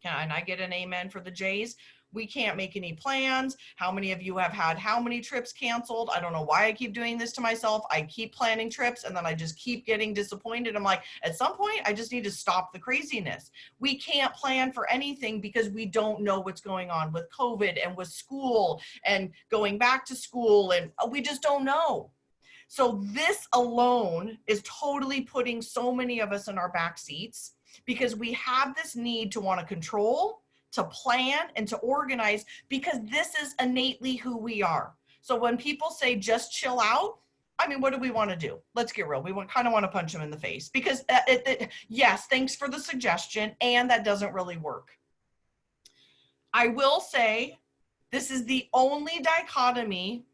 A: And I get an amen for the J's. We can't make any plans. How many of you have had how many trips canceled? I don't know why I keep doing this to myself. I keep planning trips and then I just keep getting disappointed. I'm like, at some point, I just need to stop the craziness. We can't plan for anything because we don't know what's going on with COVID and with school and going back to school, and we just don't know. So this alone is totally putting so many of us in our back seats because we have this need to want to control, to plan, and to organize, because this is innately who we are. So when people say just chill out, I mean, what do we want to do? Let's get real. We kind of want to punch them in the face because yes, thanks for the suggestion, and that doesn't really work. I will say this is the only dichotomy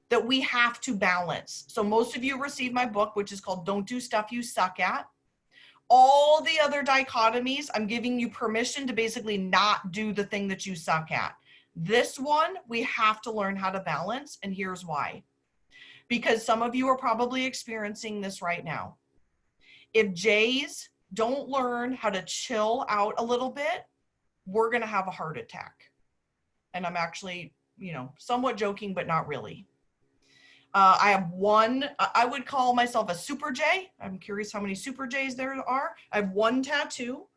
A: that we have to balance. So most of you received my book, which is called Don't Do Stuff You Suck At. All the other dichotomies, I'm giving you permission to basically not do the thing that you suck at. This one, we have to learn how to balance, and here's why. Because some of you are probably experiencing this right now. If J's don't learn how to chill out a little bit, we're gonna have a heart attack. And I'm actually, somewhat joking, but not really. I have one, I would call myself a super J. I'm curious how many super J's there are. I have one tattoo,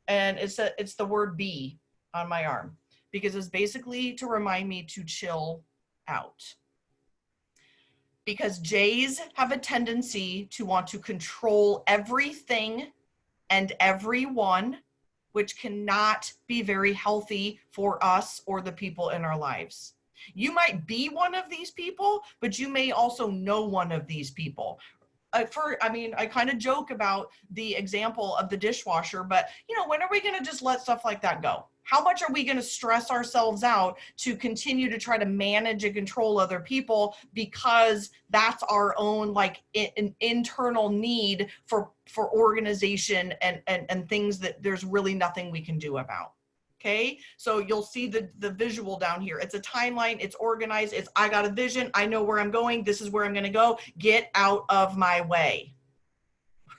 A: and it's the word B on my arm, because it's basically to remind me to chill out. Because J's have a tendency to want to control everything and everyone, which cannot be very healthy for us or the people in our lives. You might be one of these people, but you may also know one of these people. I kind of joke about the example of the dishwasher, but when are we going to just let stuff like that go? How much are we going to stress ourselves out to continue to try to manage and control other people because that's our own an internal need for organization and things that there's really nothing we can do about. Okay, so you'll see the visual down here. It's a timeline, it's organized, it's I got a vision, I know where I'm going, this is where I'm gonna go, get out of my way,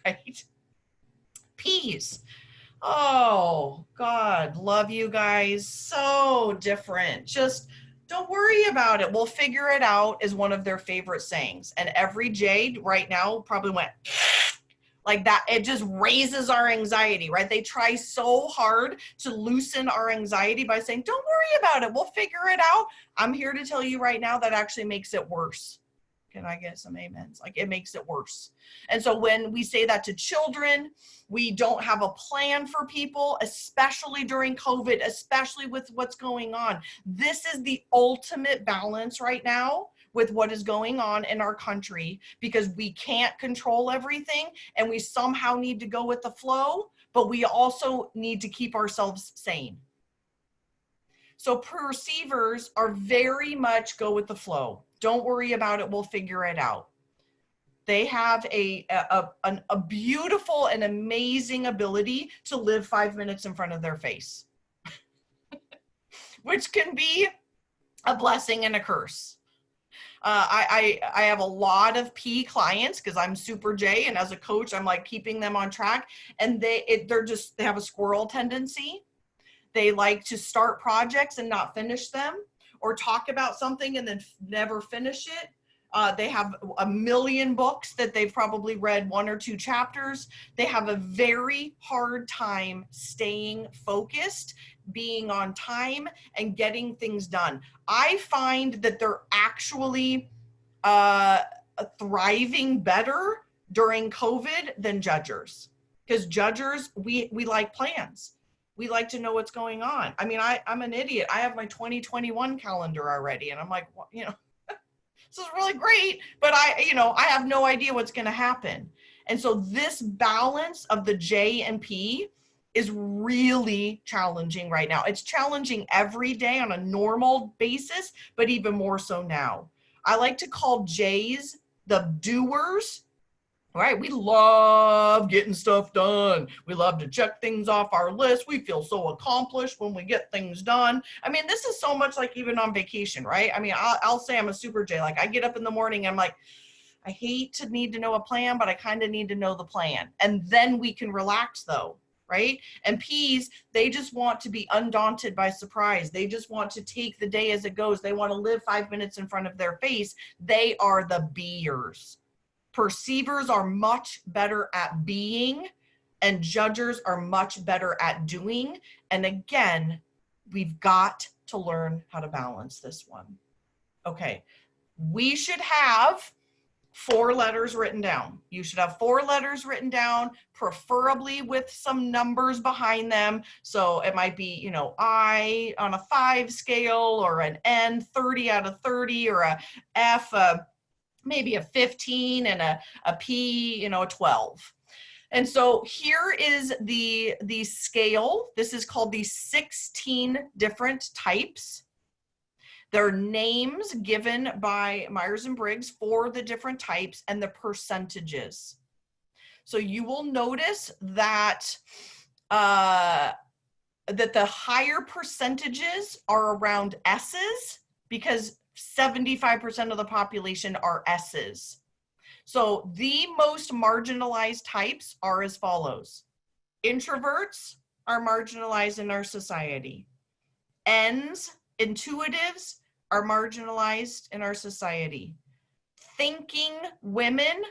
A: right? P's. Oh, God, love you guys, so different. Just don't worry about it, we'll figure it out is one of their favorite sayings. And every J right now probably went, like that, it just raises our anxiety, right? They try so hard to loosen our anxiety by saying, don't worry about it, we'll figure it out. I'm here to tell you right now that actually makes it worse. Can I get some amens? Like, it makes it worse. And so when we say that to children, we don't have a plan for people, especially during COVID, especially with what's going on. This is the ultimate balance right now with what is going on in our country, because we can't control everything and we somehow need to go with the flow, but we also need to keep ourselves sane. So perceivers are very much go with the flow. Don't worry about it, we'll figure it out. They have a beautiful and amazing ability to live 5 minutes in front of their face, which can be a blessing and a curse. I have a lot of P clients because I'm super J, and as a coach, I'm like keeping them on track. And they have a squirrel tendency. They like to start projects and not finish them, or talk about something and then never finish it. They have a million books that they've probably read 1 or 2 chapters. They have a very hard time staying focused, being on time, and getting things done. I find that they're actually thriving better during COVID than judgers, because judgers, we like plans. We like to know what's going on. I mean, I'm an idiot. I have my 2021 calendar already, and I'm like, well, this is really great, but I have no idea what's going to happen. And so this balance of the J and P is really challenging right now. It's challenging every day on a normal basis, but even more so now. I like to call J's the doers. Right? We love getting stuff done. We love to check things off our list. We feel so accomplished when we get things done. I mean, this is so much like even on vacation, right? I mean, I'll say I'm a super J. Like, I get up in the morning, I'm like, I hate to need to know a plan, but I kind of need to know the plan. And then we can relax though, right? And P's, they just want to be undaunted by surprise. They just want to take the day as it goes. They want to live 5 minutes in front of their face. They are the beers. Perceivers are much better at being, and judgers are much better at doing. And again, we've got to learn how to balance this one. Okay, we should have 4 letters written down. You should have 4 letters written down, preferably with some numbers behind them. So it might be, I on a 5 scale, or an N, 30 out of 30, or a F, maybe a 15, and a P, a 12. And so here is the scale. This is called the 16 different types. There are names given by Myers Briggs for the different types and the percentages. So you will notice that that the higher percentages are around S's, because 75% of the population are S's. So the most marginalized types are as follows. Introverts are marginalized in our society. N's, intuitives, are marginalized in our society. Thinking women,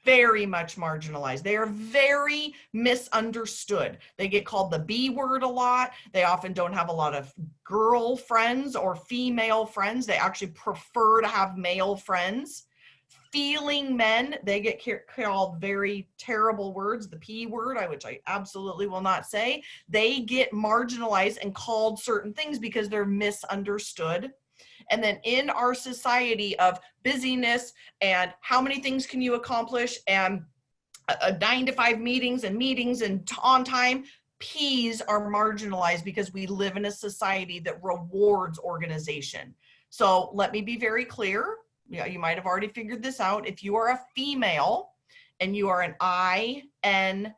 A: very much marginalized. They are very misunderstood. They get called the B word a lot. They often don't have a lot of girl friends or female friends. They actually prefer to have male friends. Feeling men, they get called very terrible words, the P word, which I absolutely will not say. They get marginalized and called certain things because they're misunderstood. And then in our society of busyness and how many things can you accomplish, and 9 to 5 meetings and on time, P's are marginalized because we live in a society that rewards organization. So let me be very clear. You might have already figured this out. If you are a female and you are an INTP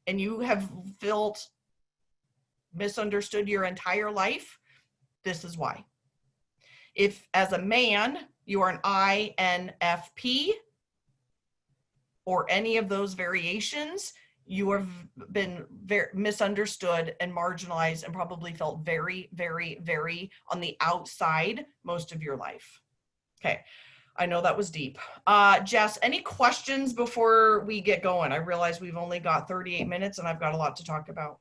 A: and you have felt misunderstood your entire life, this is why. If as a man, you are an INFP or any of those variations, you have been very misunderstood and marginalized and probably felt very, very, very on the outside most of your life. Okay, I know that was deep. Jess, any questions before we get going? I realize we've only got 38 minutes and I've got a lot to talk about.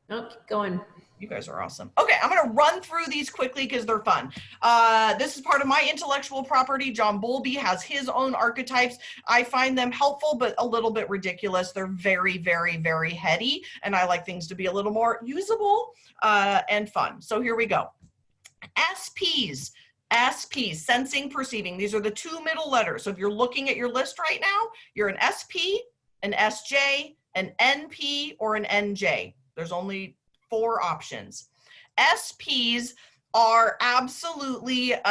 B: No, keep going.
A: You guys are awesome. Okay, I'm going to run through these quickly because they're fun. This is part of my intellectual property. John Bowlby has his own archetypes. I find them helpful, but a little bit ridiculous. They're very, very, very heady, and I like things to be a little more usable and fun. So here we go. SPs. SPs, sensing, perceiving. These are the 2 middle letters. So if you're looking at your list right now, you're an SP, an SJ, an NP, or an NJ. There's only 4 options. SPs are absolutely they're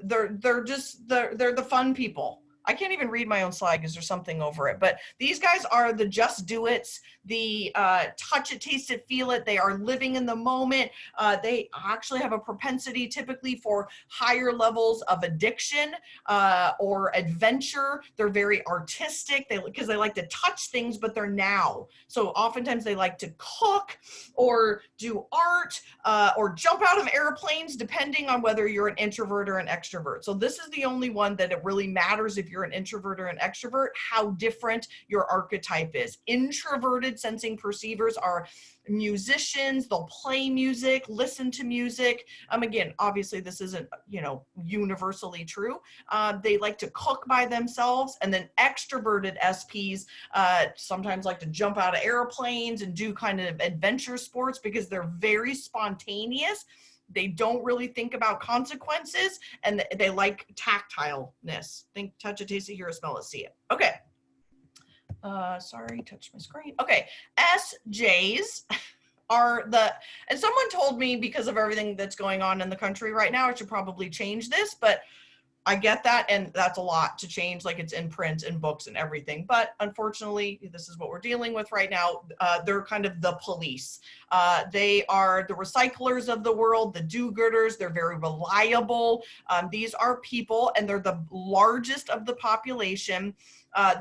A: the fun people. I can't even read my own slide because there's something over it. But these guys are the just do it's, the touch it, taste it, feel it. They are living in the moment. They actually have a propensity typically for higher levels of addiction or adventure. They're very artistic because they like to touch things, but they're now. So oftentimes they like to cook or do art or jump out of airplanes, depending on whether you're an introvert or an extrovert. So this is the only one that it really matters if you're an introvert or an extrovert, how different your archetype is. Introverted sensing perceivers are musicians. They'll play music, listen to music. Again, obviously this isn't, universally true. They like to cook by themselves. And then extroverted SPs sometimes like to jump out of airplanes and do kind of adventure sports because they're very spontaneous. They don't really think about consequences, and they like tactileness. Think, touch it, taste it, hear it, smell it, see it. Okay. Sorry, touch my screen. Okay. SJs are and someone told me because of everything that's going on in the country right now, I should probably change this, but I get that, and that's a lot to change, like it's in print and books and everything. But unfortunately, this is what we're dealing with right now. They're kind of the police. They are the recyclers of the world, the do-gooders. They're very reliable. These are people, and they're the largest of the population.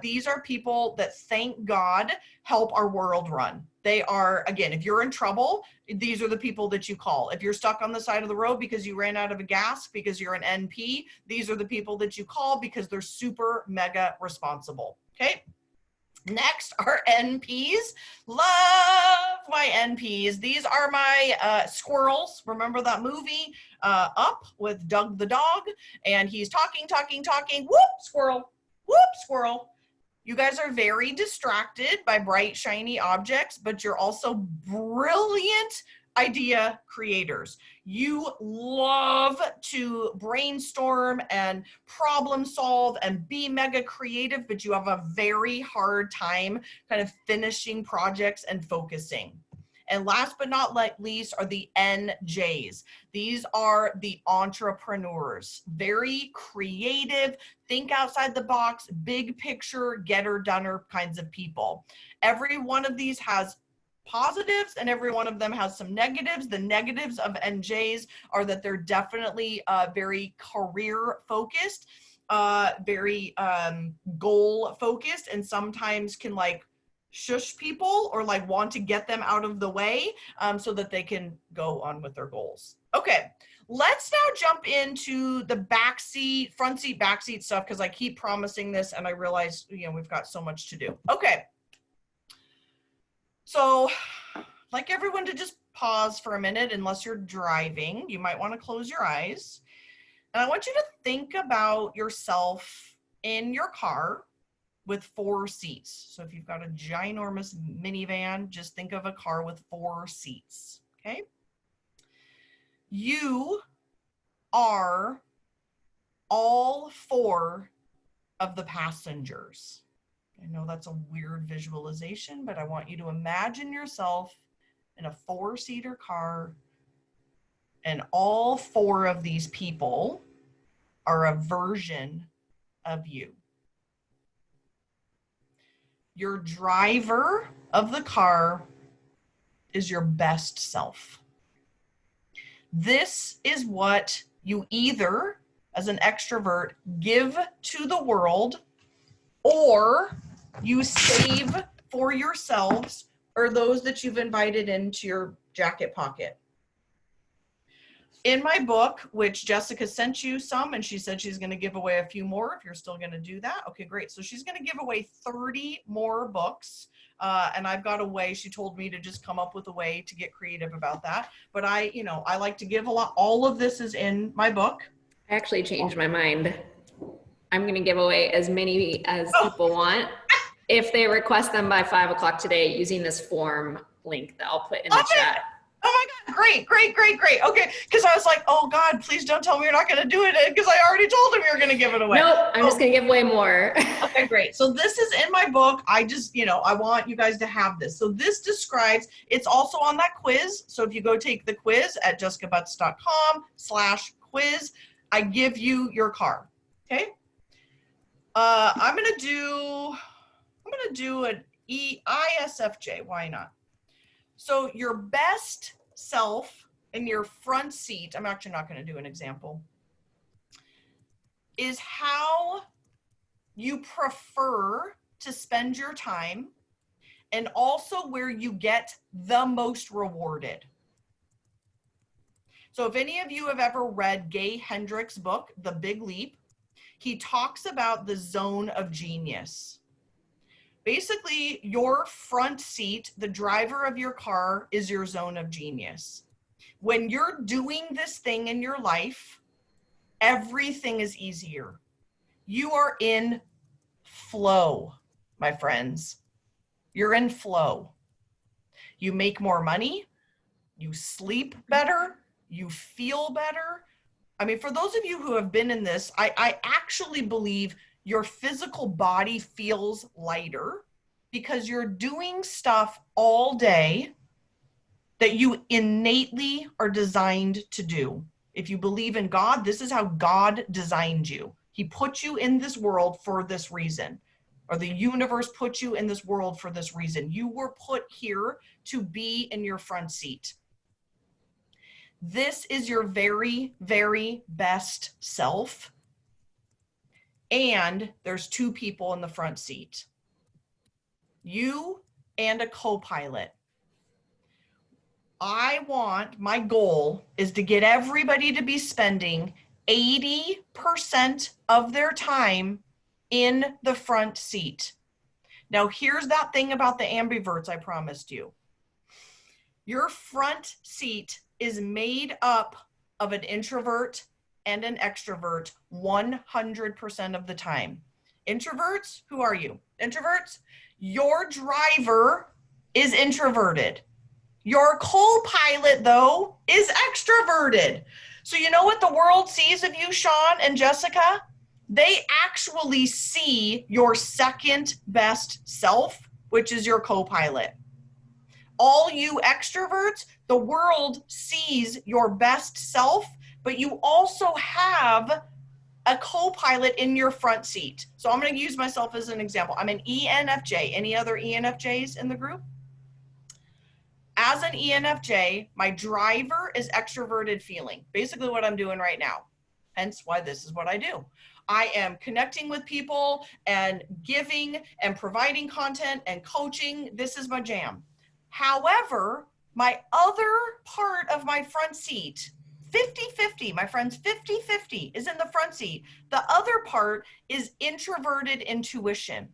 A: These are people that, thank God, help our world run. They are, again, if you're in trouble, these are the people that you call. If you're stuck on the side of the road because you ran out of a gas, because you're an NP, these are the people that you call because they're super mega responsible. Okay. Next are NPs. Love my NPs. These are my squirrels. Remember that movie Up with Doug the dog? And he's talking. Whoop, squirrel. Whoop, squirrel. You guys are very distracted by bright, shiny objects, but you're also brilliant idea creators. You love to brainstorm and problem solve and be mega creative, but you have a very hard time kind of finishing projects and focusing. And last but not least are the NJs. These are the entrepreneurs, very creative, think outside the box, big picture, getter-doner kinds of people. Every one of these has positives and every one of them has some negatives. The negatives of NJs are that they're definitely very career focused, very goal focused, and sometimes can like shush people or like want to get them out of the way so that they can go on with their goals. Okay, let's now jump into the backseat, front seat, backseat stuff because I keep promising this and I realize, we've got so much to do. Okay. So I'd like everyone to just pause for a minute unless you're driving. You might want to close your eyes. And I want you to think about yourself in your car with 4 seats. So if you've got a ginormous minivan, just think of a car with 4 seats, okay? You are all 4 of the passengers. I know that's a weird visualization, but I want you to imagine yourself in a 4-seater car, and all 4 of these people are a version of you. Your driver of the car is your best self. This is what you either, as an extrovert, give to the world, or you save for yourselves or those that you've invited into your jacket pocket. In my book, which Jessica sent you some, and she said she's going to give away a few more if you're still going to do that. Okay, great. So she's going to give away 30 more books. And I've got a way, she told me to just come up with a way to get creative about that. But I like to give a lot. All of this is in my book.
B: I actually changed my mind. I'm going to give away as many as people want if they request them by 5 o'clock today using this form link that I'll put in the chat.
A: Oh my God, great. Okay, because I was like, oh God, please don't tell me you're not going to do it because I already told him you're going to give it away.
B: Nope, I'm just going to give away more.
A: Okay, great. So this is in my book. I just, I want you guys to have this. So this describes, it's also on that quiz. So if you go take the quiz at jessicabutts.com/quiz, I give you your car, okay? I'm gonna do an ISFJ. Why not? So your best self in your front seat, I'm actually not going to do an example, is how you prefer to spend your time and also where you get the most rewarded. So if any of you have ever read Gay Hendricks' book, The Big Leap, he talks about the zone of genius. Basically, your front seat, the driver of your car, is your zone of genius. When you're doing this thing in your life, everything is easier. You are in flow, my friends. You're in flow. You make more money, you sleep better, you feel better. I mean, for those of you who have been in this, I actually believe your physical body feels lighter because you're doing stuff all day that you innately are designed to do. If you believe in God, this is how God designed you. He put you in this world for this reason, or the universe put you in this world for this reason. You were put here to be in your front seat. This is your very, very best self. And there's two people in the front seat, you and a co-pilot. My goal is to get everybody to be spending 80% of their time in the front seat. Now, here's that thing about the ambiverts I promised you. Your front seat is made up of an introvert and an extrovert 100% of the time. Introverts, who are you? Introverts, your driver is introverted. Your co-pilot, though, is extroverted. So you know what the world sees of you, Sean and Jessica? They actually see your second best self, which is your co-pilot. All you extroverts, the world sees your best self, but you also have a co-pilot in your front seat. So I'm going to use myself as an example. I'm an ENFJ. Any other ENFJs in the group? As an ENFJ, my driver is extroverted feeling, basically what I'm doing right now. Hence why this is what I do. I am connecting with people and giving and providing content and coaching. This is my jam. However, my other part of my front seat, 50-50, my friends, 50-50 is in the front seat. The other part is introverted intuition.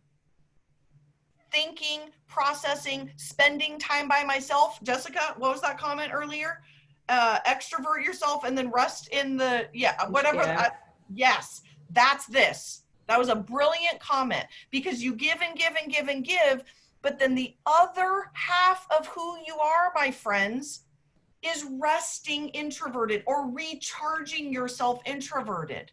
A: Thinking, processing, spending time by myself. Jessica, what was that comment earlier? Extrovert yourself and then rest in the, whatever.
B: Yeah.
A: Yes, that's this. That was a brilliant comment because you give and give and give and give, but then the other half of who you are, my friends, is resting introverted or recharging yourself introverted.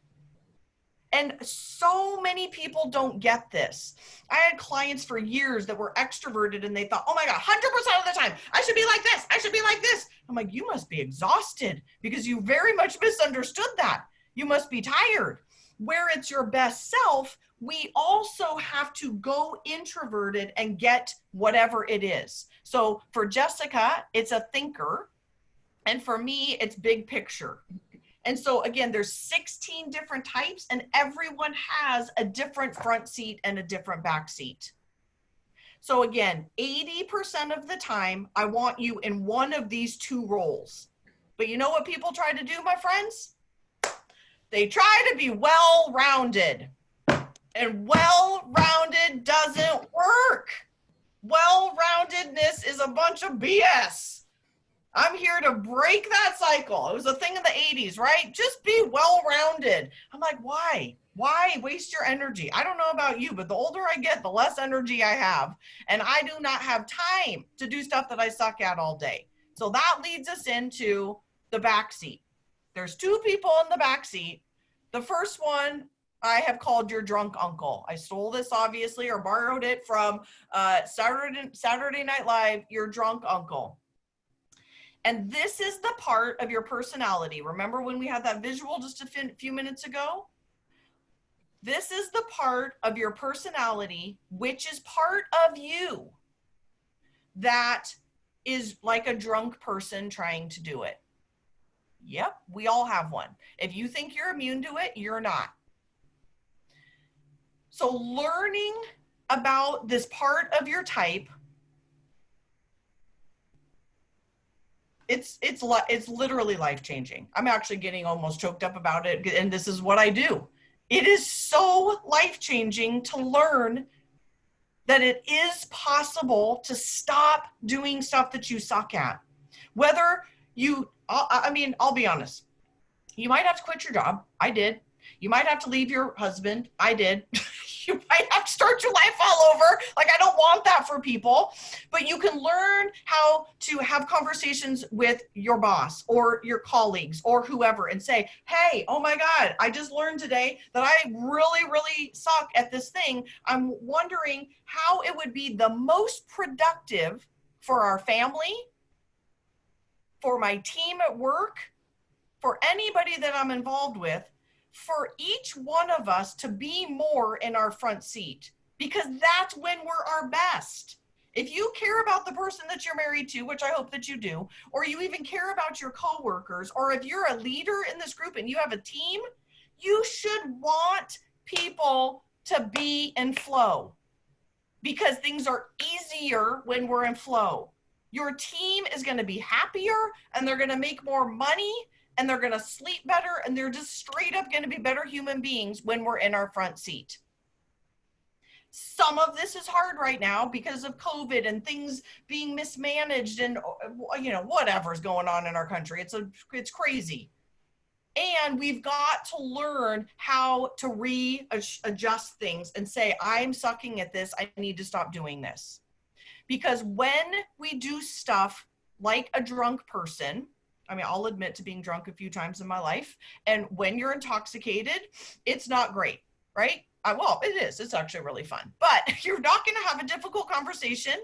A: And so many people don't get this. I had clients for years that were extroverted and they thought, oh my God, 100% of the time, I should be like this. I should be like this. I'm like, you must be exhausted because you very much misunderstood that. You must be tired. Where it's your best self, we also have to go introverted and get whatever it is. So for Jessica, it's a thinker. And for me, it's big picture. And so again, there's 16 different types and everyone has a different front seat and a different back seat. So again, 80% of the time, I want you in one of these two roles. But you know what people try to do, my friends? They try to be well-rounded. And well-rounded doesn't work. Well-roundedness is a bunch of BS. I'm here to break that cycle. It was a thing in the 80s, right? Just be well-rounded. I'm like, why? Why waste your energy? I don't know about you, but the older I get, the less energy I have. And I do not have time to do stuff that I suck at all day. So that leads us into the back seat. There's two people in the back seat. The first one I have called your drunk uncle. I stole this obviously or borrowed it from Saturday Night Live, your drunk uncle. And this is the part of your personality. Remember when we had that visual just a few minutes ago? This is the part of your personality, which is part of you, that is like a drunk person trying to do it. Yep, we all have one. If you think you're immune to it, you're not. So learning about this part of your type, it's literally life-changing. I'm actually getting almost choked up about it, and this is what I do. It is so life-changing to learn that it is possible to stop doing stuff that you suck at. Whether you, I'll be honest. You might have to quit your job. I did. You might have to leave your husband. I did. You might have to start your life all over. Like, I don't want that for people. But you can learn how to have conversations with your boss or your colleagues or whoever and say, hey, oh my God, I just learned today that I really, really suck at this thing. I'm wondering how it would be the most productive for our family, for my team at work, for anybody that I'm involved with, for each one of us to be more in our front seat, because that's when we're our best. If you care about the person that you're married to, which I hope that you do, or you even care about your coworkers, or if you're a leader in this group and you have a team, you should want people to be in flow, because things are easier when we're in flow. Your team is going to be happier, and they're going to make more money, and they're going to sleep better, and they're just straight up going to be better human beings when we're in our front seat. Some of this is hard right now because of COVID and things being mismanaged and, you know, whatever's going on in our country. It's crazy. And we've got to learn how to readjust things and say, I'm sucking at this. I need to stop doing this. Because when we do stuff like a drunk person, I mean, I'll admit to being drunk a few times in my life. And when you're intoxicated, it's not great, right? Well, it is. It's actually really fun. But you're not going to have a difficult conversation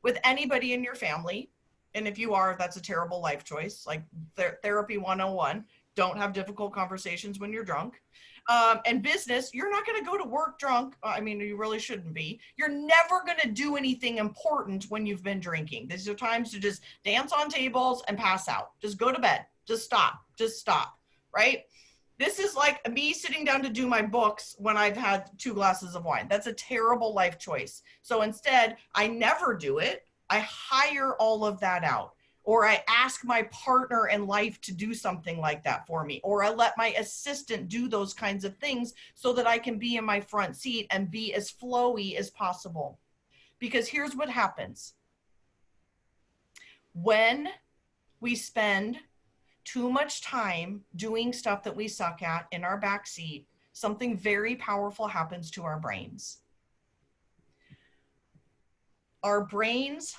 A: with anybody in your family. And if you are, that's a terrible life choice. Like therapy 101, don't have difficult conversations when you're drunk. And business, you're not going to go to work drunk. I mean, you really shouldn't be. You're never going to do anything important when you've been drinking. These are times to just dance on tables and pass out. Just go to bed. Just stop, right? This is like me sitting down to do my books when I've had 2 glasses of wine. That's a terrible life choice. So instead, I never do it. I hire all of that out. Or I ask my partner in life to do something like that for me. Or I let my assistant do those kinds of things so that I can be in my front seat and be as flowy as possible. Because here's what happens. When we spend too much time doing stuff that we suck at in our back seat, something very powerful happens to our brains. Our brains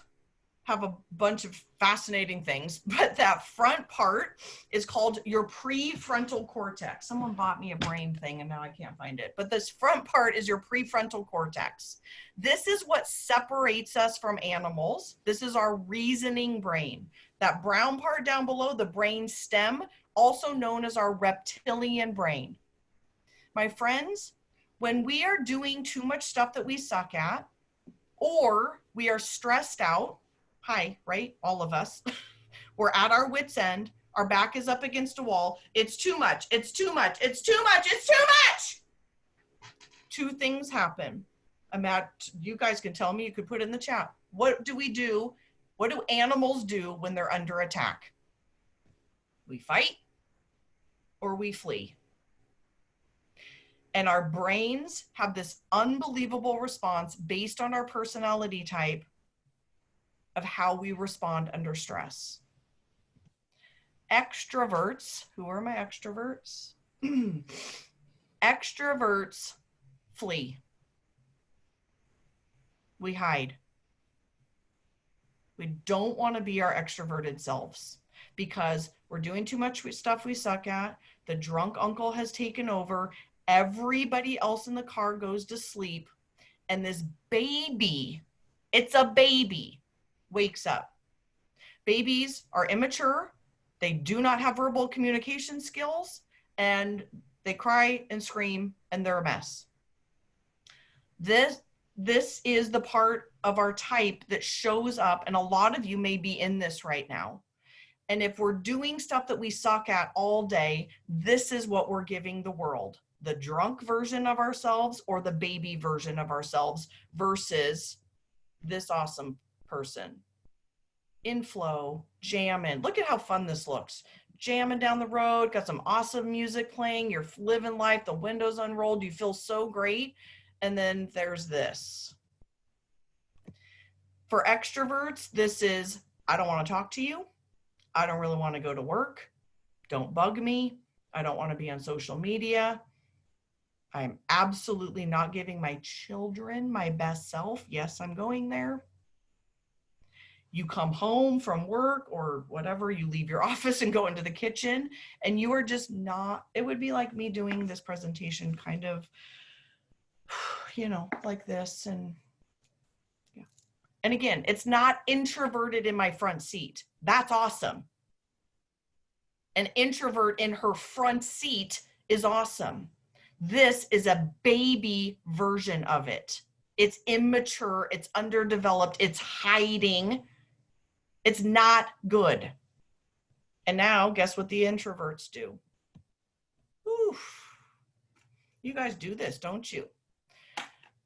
A: have a bunch of fascinating things, but that front part is called your prefrontal cortex. Someone bought me a brain thing and now I can't find it, but this front part is your prefrontal cortex. This is what separates us from animals. This is our reasoning brain. That brown part down below, the brain stem, also known as our reptilian brain. My friends, when we are doing too much stuff that we suck at, or we are stressed out, hi, right? All of us. We're at our wit's end. Our back is up against a wall. It's too much. It's too much. It's too much. It's too much. 2 things happen. You guys can tell me, you could put in the chat. What do we do? What do animals do when they're under attack? We fight or we flee. And our brains have this unbelievable response based on our personality type of how we respond under stress. Extroverts, who are my extroverts? Extroverts flee. We hide. We don't want to be our extroverted selves because we're doing too much stuff we suck at. The drunk uncle has taken over. Everybody else in the car goes to sleep. And this baby, it's a baby, wakes up. Babies are immature. They do not have verbal communication skills, and they cry and scream, and they're a mess. This is the part of our type that shows up, and a lot of you may be in this right now. And if we're doing stuff that we suck at all day, this is what we're giving the world: the drunk version of ourselves or the baby version of ourselves versus this awesome person. In flow, jamming. Look at how fun this looks. Jamming down the road, got some awesome music playing, you're living life, the windows unrolled, you feel so great. And then there's this. For extroverts, this is, I don't want to talk to you. I don't really want to go to work. Don't bug me. I don't want to be on social media. I'm absolutely not giving my children my best self. Yes, I'm going there. You come home from work or whatever, you leave your office and go into the kitchen, and you are just not, it would be like me doing this presentation kind of, like this. And yeah. And again, it's not introverted in my front seat. That's awesome. An introvert in her front seat is awesome. This is a baby version of it. It's immature, it's underdeveloped, it's hiding. It's not good. And now, guess what the introverts do? Oof. You guys do this, don't you?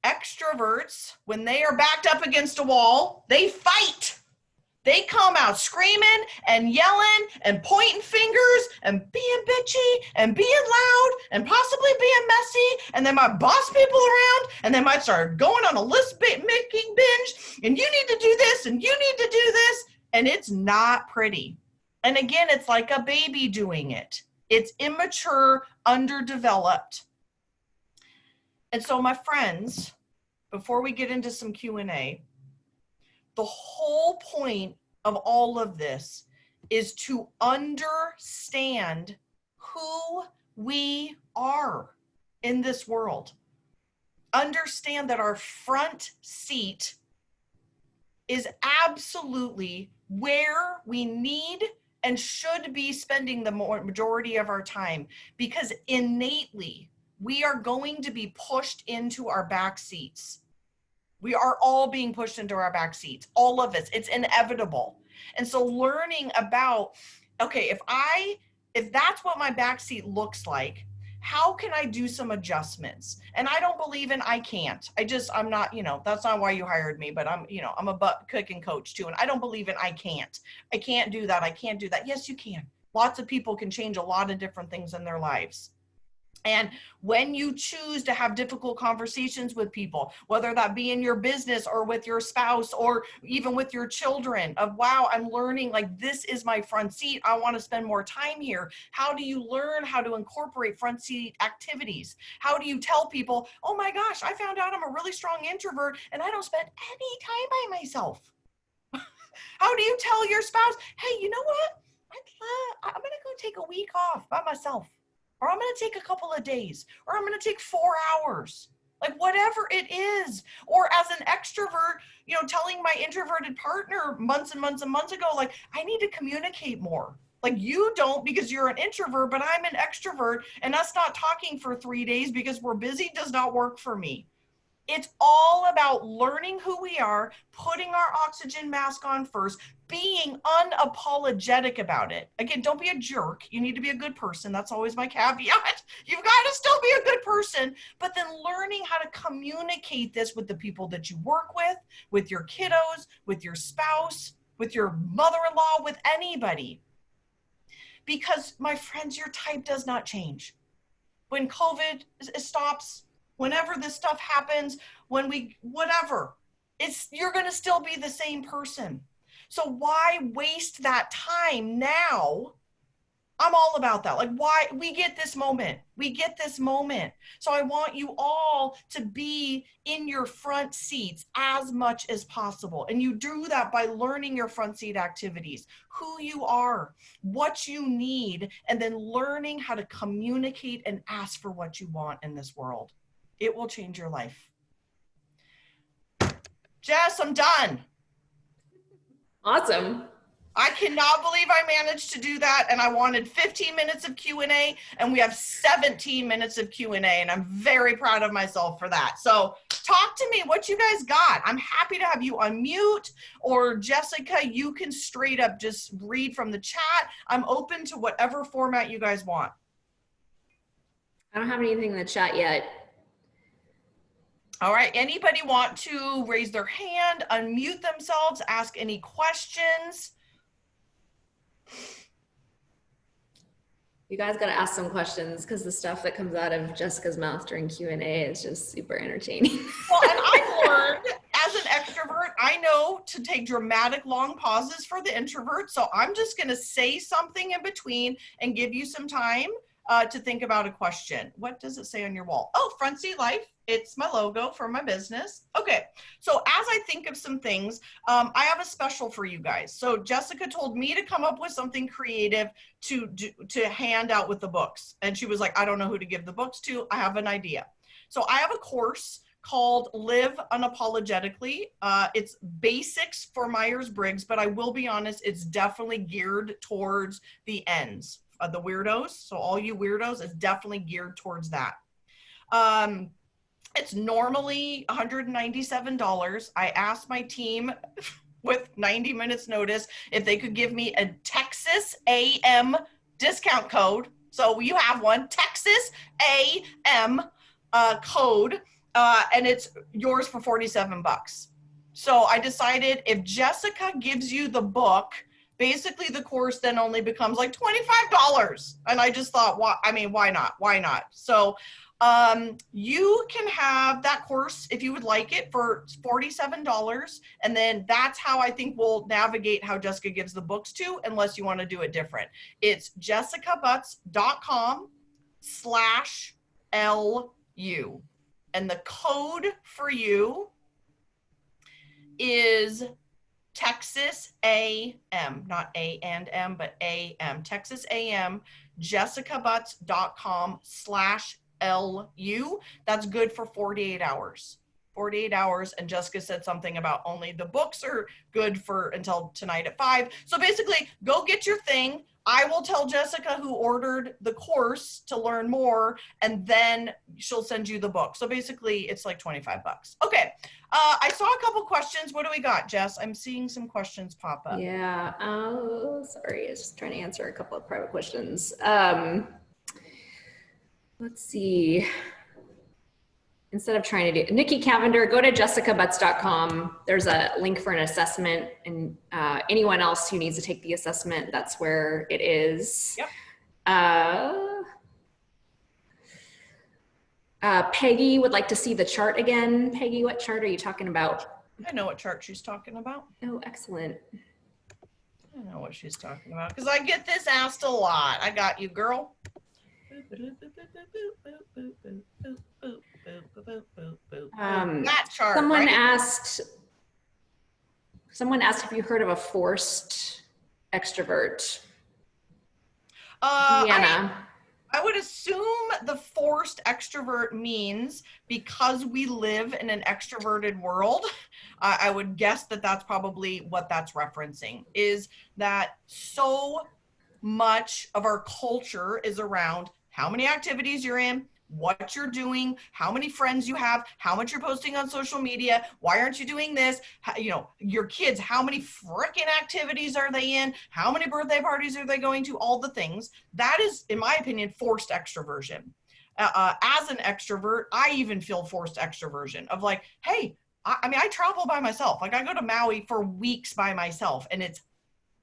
A: Extroverts, when they are backed up against a wall, they fight. They come out screaming and yelling and pointing fingers and being bitchy and being loud and possibly being messy. And they might boss people around, and they might start going on a list making binge. And you need to do this and you need to do this. And it's not pretty. And again, it's like a baby doing it. It's immature, underdeveloped. And so, my friends, before we get into some Q&A, the whole point of all of this is to understand who we are in this world. Understand that our front seat is absolutely where we need and should be spending the majority of our time, because innately we are going to be pushed into our back seats. We are all being pushed into our back seats, all of us. It's inevitable. And so learning about, okay, if that's what my back seat looks like, how can I do some adjustments? And I don't believe in I can't. I'm not, that's not why you hired me, but I'm a butt kicking coach too. And I don't believe in I can't do that. I can't do that. Yes, you can. Lots of people can change a lot of different things in their lives. And when you choose to have difficult conversations with people, whether that be in your business or with your spouse or even with your children, of wow, I'm learning, like, this is my front seat. I want to spend more time here. How do you learn how to incorporate front seat activities? How do you tell people, oh my gosh, I found out I'm a really strong introvert and I don't spend any time by myself? How do you tell your spouse, hey, you know what? I'm going to go take a week off by myself. Or I'm going to take a couple of days, or I'm going to take 4 hours, like whatever it is. Or as an extrovert, telling my introverted partner months and months and months ago, like, I need to communicate more. Like, you don't because you're an introvert, but I'm an extrovert, and us not talking for 3 days because we're busy does not work for me. It's all about learning who we are, putting our oxygen mask on first, being unapologetic about it. Again, don't be a jerk. You need to be a good person. That's always my caveat. You've got to still be a good person, but then learning how to communicate this with the people that you work with your kiddos, with your spouse, with your mother-in-law, with anybody. Because, my friends, your type does not change. When COVID stops, whenever this stuff happens, whatever, you're going to still be the same person. So why waste that time now? I'm all about that. Like, why we get this moment. So I want you all to be in your front seats as much as possible. And you do that by learning your front seat activities, who you are, what you need, and then learning how to communicate and ask for what you want in this world. It will change your life. Jess, I'm done.
B: Awesome.
A: I cannot believe I managed to do that. And I wanted 15 minutes of Q&A, and we have 17 minutes of Q&A, and I'm very proud of myself for that. So talk to me, what you guys got. I'm happy to have you unmute, or Jessica, you can straight up just read from the chat. I'm open to whatever format you guys want.
B: I don't have anything in the chat yet.
A: All right, anybody want to raise their hand, unmute themselves, ask any questions?
B: You guys got to ask some questions because the stuff that comes out of Jessica's mouth during Q&A is just super entertaining.
A: Well, and I've learned as an extrovert, I know to take dramatic long pauses for the introvert. So I'm just going to say something in between and give you some time to think about a question. What does it say on your wall? Oh, Front Seat Life. It's my logo for my business. Okay. So as I think of some things, I have a special for you guys. So Jessica told me to come up with something creative to hand out with the books. And she was like, I don't know who to give the books to. I have an idea. So I have a course called Live Unapologetically. It's basics for Myers Briggs, but I will be honest, it's definitely geared towards the ends, the weirdos. So all you weirdos, it's definitely geared towards that. It's normally $197. I asked my team with 90 minutes notice if they could give me a Texas AM discount code. So you have one, Texas AM code, and it's yours for 47 bucks. So I decided if Jessica gives you the book, basically the course then only becomes like $25. And I just thought, why not? Why not? So you can have that course if you would like it for $47. And then that's how I think we'll navigate how Jessica gives the books to, unless you want to do it different. It's jessicabutts.com/LU. And the code for you is Texas AM, not A and M, but AM, Texas AM, jessicabutts.com/LU. That's good for 48 hours. 48 hours. And Jessica said something about only the books are good for until tonight at 5. So basically, go get your thing. I will tell Jessica who ordered the course to learn more, and then she'll send you the book. So basically, it's like 25 bucks. Okay. I saw a couple questions. What do we got, Jess? I'm seeing some questions pop up.
B: Yeah. Oh, sorry. I was just trying to answer a couple of private questions. Let's see. Instead of trying to do Nikki Cavender, go to jessicabutts.com. There's a link for an assessment, and anyone else who needs to take the assessment, that's where it is.
A: Yep.
B: Peggy would like to see the chart again. Peggy, what chart are you talking about?
A: I know what chart she's talking about.
B: Oh, excellent.
A: I know what she's talking about because I get this asked a lot. I got you, girl. That chart.
B: Someone
A: right?
B: asked if you heard of a forced extrovert.
A: I would assume the forced extrovert means because we live in an extroverted world. I would guess that that's probably what that's referencing, is that so much of our culture is around how many activities you're in, what you're doing, how many friends you have, how much you're posting on social media, why aren't you doing this? Your kids, how many freaking activities are they in? How many birthday parties are they going to? All the things. That is, in my opinion, forced extroversion. As an extrovert, I even feel forced extroversion of like, hey, I travel by myself. Like I go to Maui for weeks by myself and it's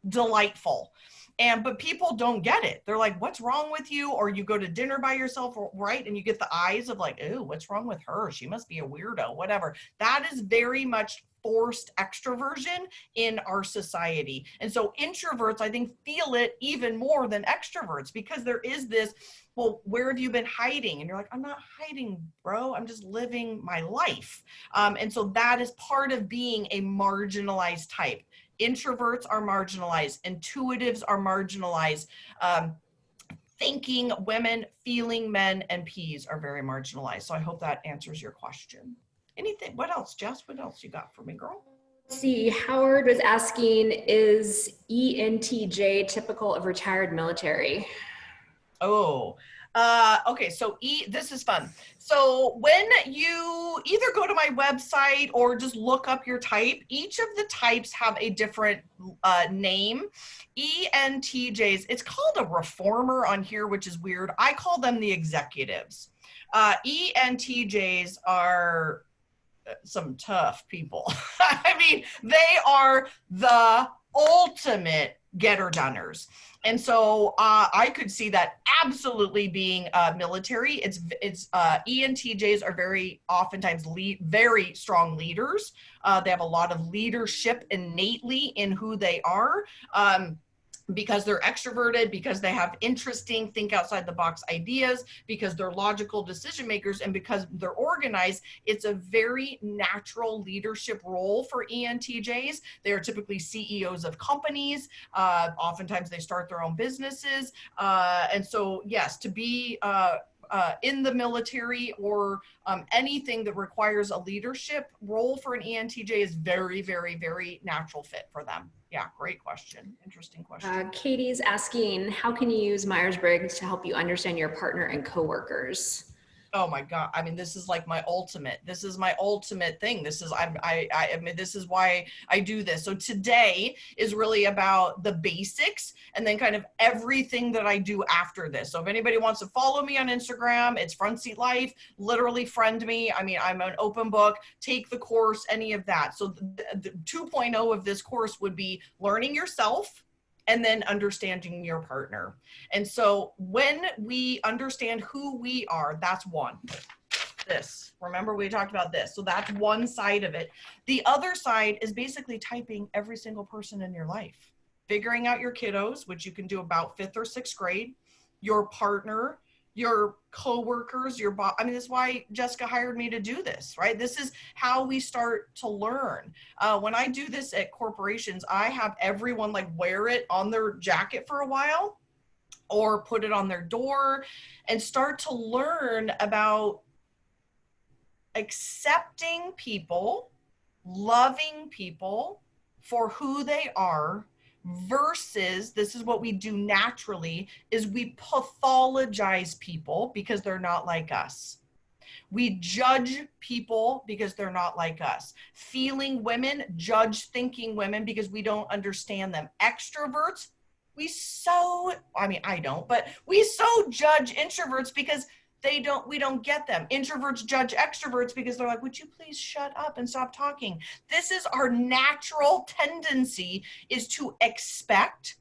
A: delightful. But people don't get it. They're like, what's wrong with you? Or you go to dinner by yourself, right? And you get the eyes of like, ooh, what's wrong with her? She must be a weirdo, whatever. That is very much forced extroversion in our society. And so introverts, I think, feel it even more than extroverts because there is this, well, where have you been hiding? And you're like, I'm not hiding, bro. I'm just living my life. And so that is part of being a marginalized type. Introverts are marginalized. Intuitives are marginalized. Thinking women, feeling men, and P's are very marginalized. So I hope that answers your question. Anything? What else, Jess? What else you got for me, girl?
B: Let's see, Howard was asking, is ENTJ typical of retired military?
A: Oh, okay. So this is fun. So when you either go to my website or just look up your type, each of the types have a different name. ENTJs, it's called a reformer on here, which is weird. I call them the executives. ENTJs are some tough people. I mean, they are the ultimate getter-doners. And so I could see that absolutely being military. It's ENTJs are very oftentimes very strong leaders. They have a lot of leadership innately in who they are. Because they're extroverted, because they have interesting, think outside the box ideas, because they're logical decision makers, and because they're organized, it's a very natural leadership role for ENTJs. They are typically CEOs of companies. Oftentimes they start their own businesses. And so, yes, to be in the military or anything that requires a leadership role for an ENTJ is very, very, very natural fit for them. Yeah, great question. Interesting question.
B: Katie's asking, how can you use Myers Briggs to help you understand your partner and coworkers?
A: Oh my God. I mean, this is like my ultimate. This is my ultimate thing. This is, I mean, this is why I do this. So today is really about the basics and then kind of everything that I do after this. So if anybody wants to follow me on Instagram, it's Front Seat Life, literally friend me. I mean, I'm an open book, take the course, any of that. So the 2.0 of this course would be learning yourself and then understanding your partner. And so when we understand who we are, that's one. This, remember we talked about this. So that's one side of it. The other side is basically typing every single person in your life, figuring out your kiddos, which you can do about 5th or 6th grade, your partner, your coworkers, your boss. I mean, this is why Jessica hired me to do this, right? This is how we start to learn. When I do this at corporations, I have everyone like wear it on their jacket for a while or put it on their door and start to learn about accepting people, loving people for who they are versus, this is what we do naturally, is we pathologize people because they're not like us. We judge people because they're not like us. Feeling women, judge thinking women because we don't understand them. Extroverts, I don't, but we so judge introverts because we don't get them. Introverts judge extroverts because they're like, would you please shut up and stop talking? This is our natural tendency, is to expect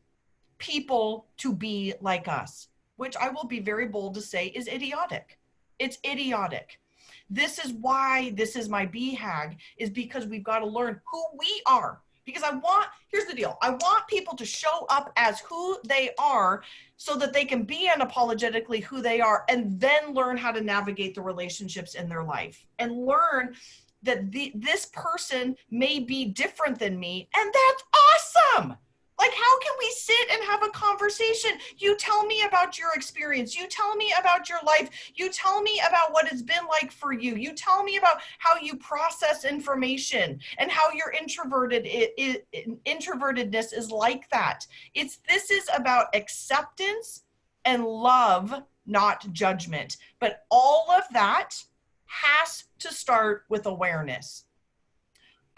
A: people to be like us, which I will be very bold to say is idiotic. It's idiotic. This is why this is my BHAG, is because we've got to learn who we are. Because here's the deal. I want people to show up as who they are so that they can be unapologetically who they are and then learn how to navigate the relationships in their life and learn that this person may be different than me. And that's awesome. Like, how can we sit and have a conversation? You tell me about your experience. You tell me about your life. You tell me about what it's been like for you. You tell me about how you process information and how your introvertedness is like that. This is about acceptance and love, not judgment. But all of that has to start with awareness.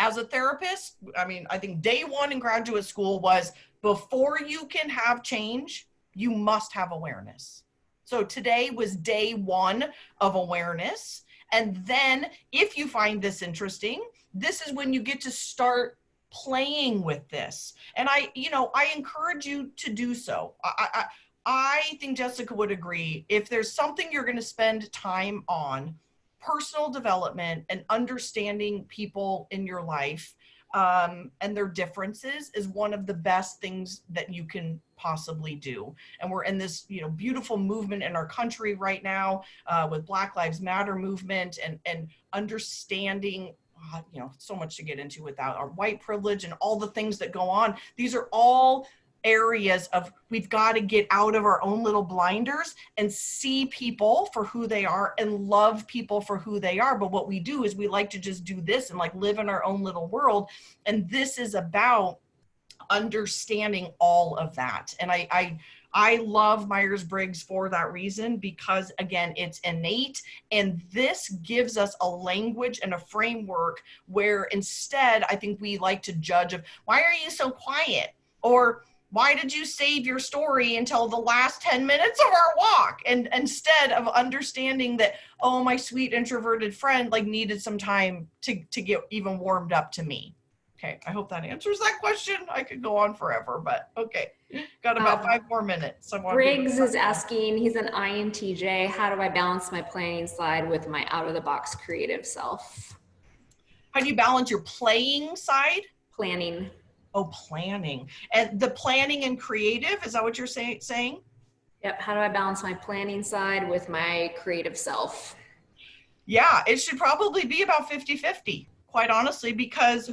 A: As a therapist, I mean, I think day one in graduate school was, before you can have change, you must have awareness. So today was day one of awareness. And then if you find this interesting, this is when you get to start playing with this. And I encourage you to do so. I think Jessica would agree. If there's something you're going to spend time on, personal development and understanding people in your life and their differences is one of the best things that you can possibly do. And we're in this, beautiful movement in our country right now with Black Lives Matter movement and understanding, so much to get into without our white privilege and all the things that go on. These are all areas of we've got to get out of our own little blinders and see people for who they are and love people for who they are. But what we do is we like to just do this and like live in our own little world. And this is about understanding all of that. And I love Myers Briggs for that reason, because again, it's innate. And this gives us a language and a framework where instead, I think we like to judge of, why are you so quiet? Or why did you save your story until the last 10 minutes of our walk? And instead of understanding that, oh, my sweet introverted friend like needed some time to get even warmed up to me. Okay, I hope that answers that question. I could go on forever, but okay. Got about 5 more minutes.
B: Briggs is asking, he's an INTJ, how do I balance my planning side with my out-of-the-box creative self?
A: How do you balance your playing side?
B: Planning.
A: Oh, planning. And the planning and creative, is that what you're saying?
B: Yep, how do I balance my planning side with my creative self?
A: Yeah, it should probably be about 50-50, quite honestly, because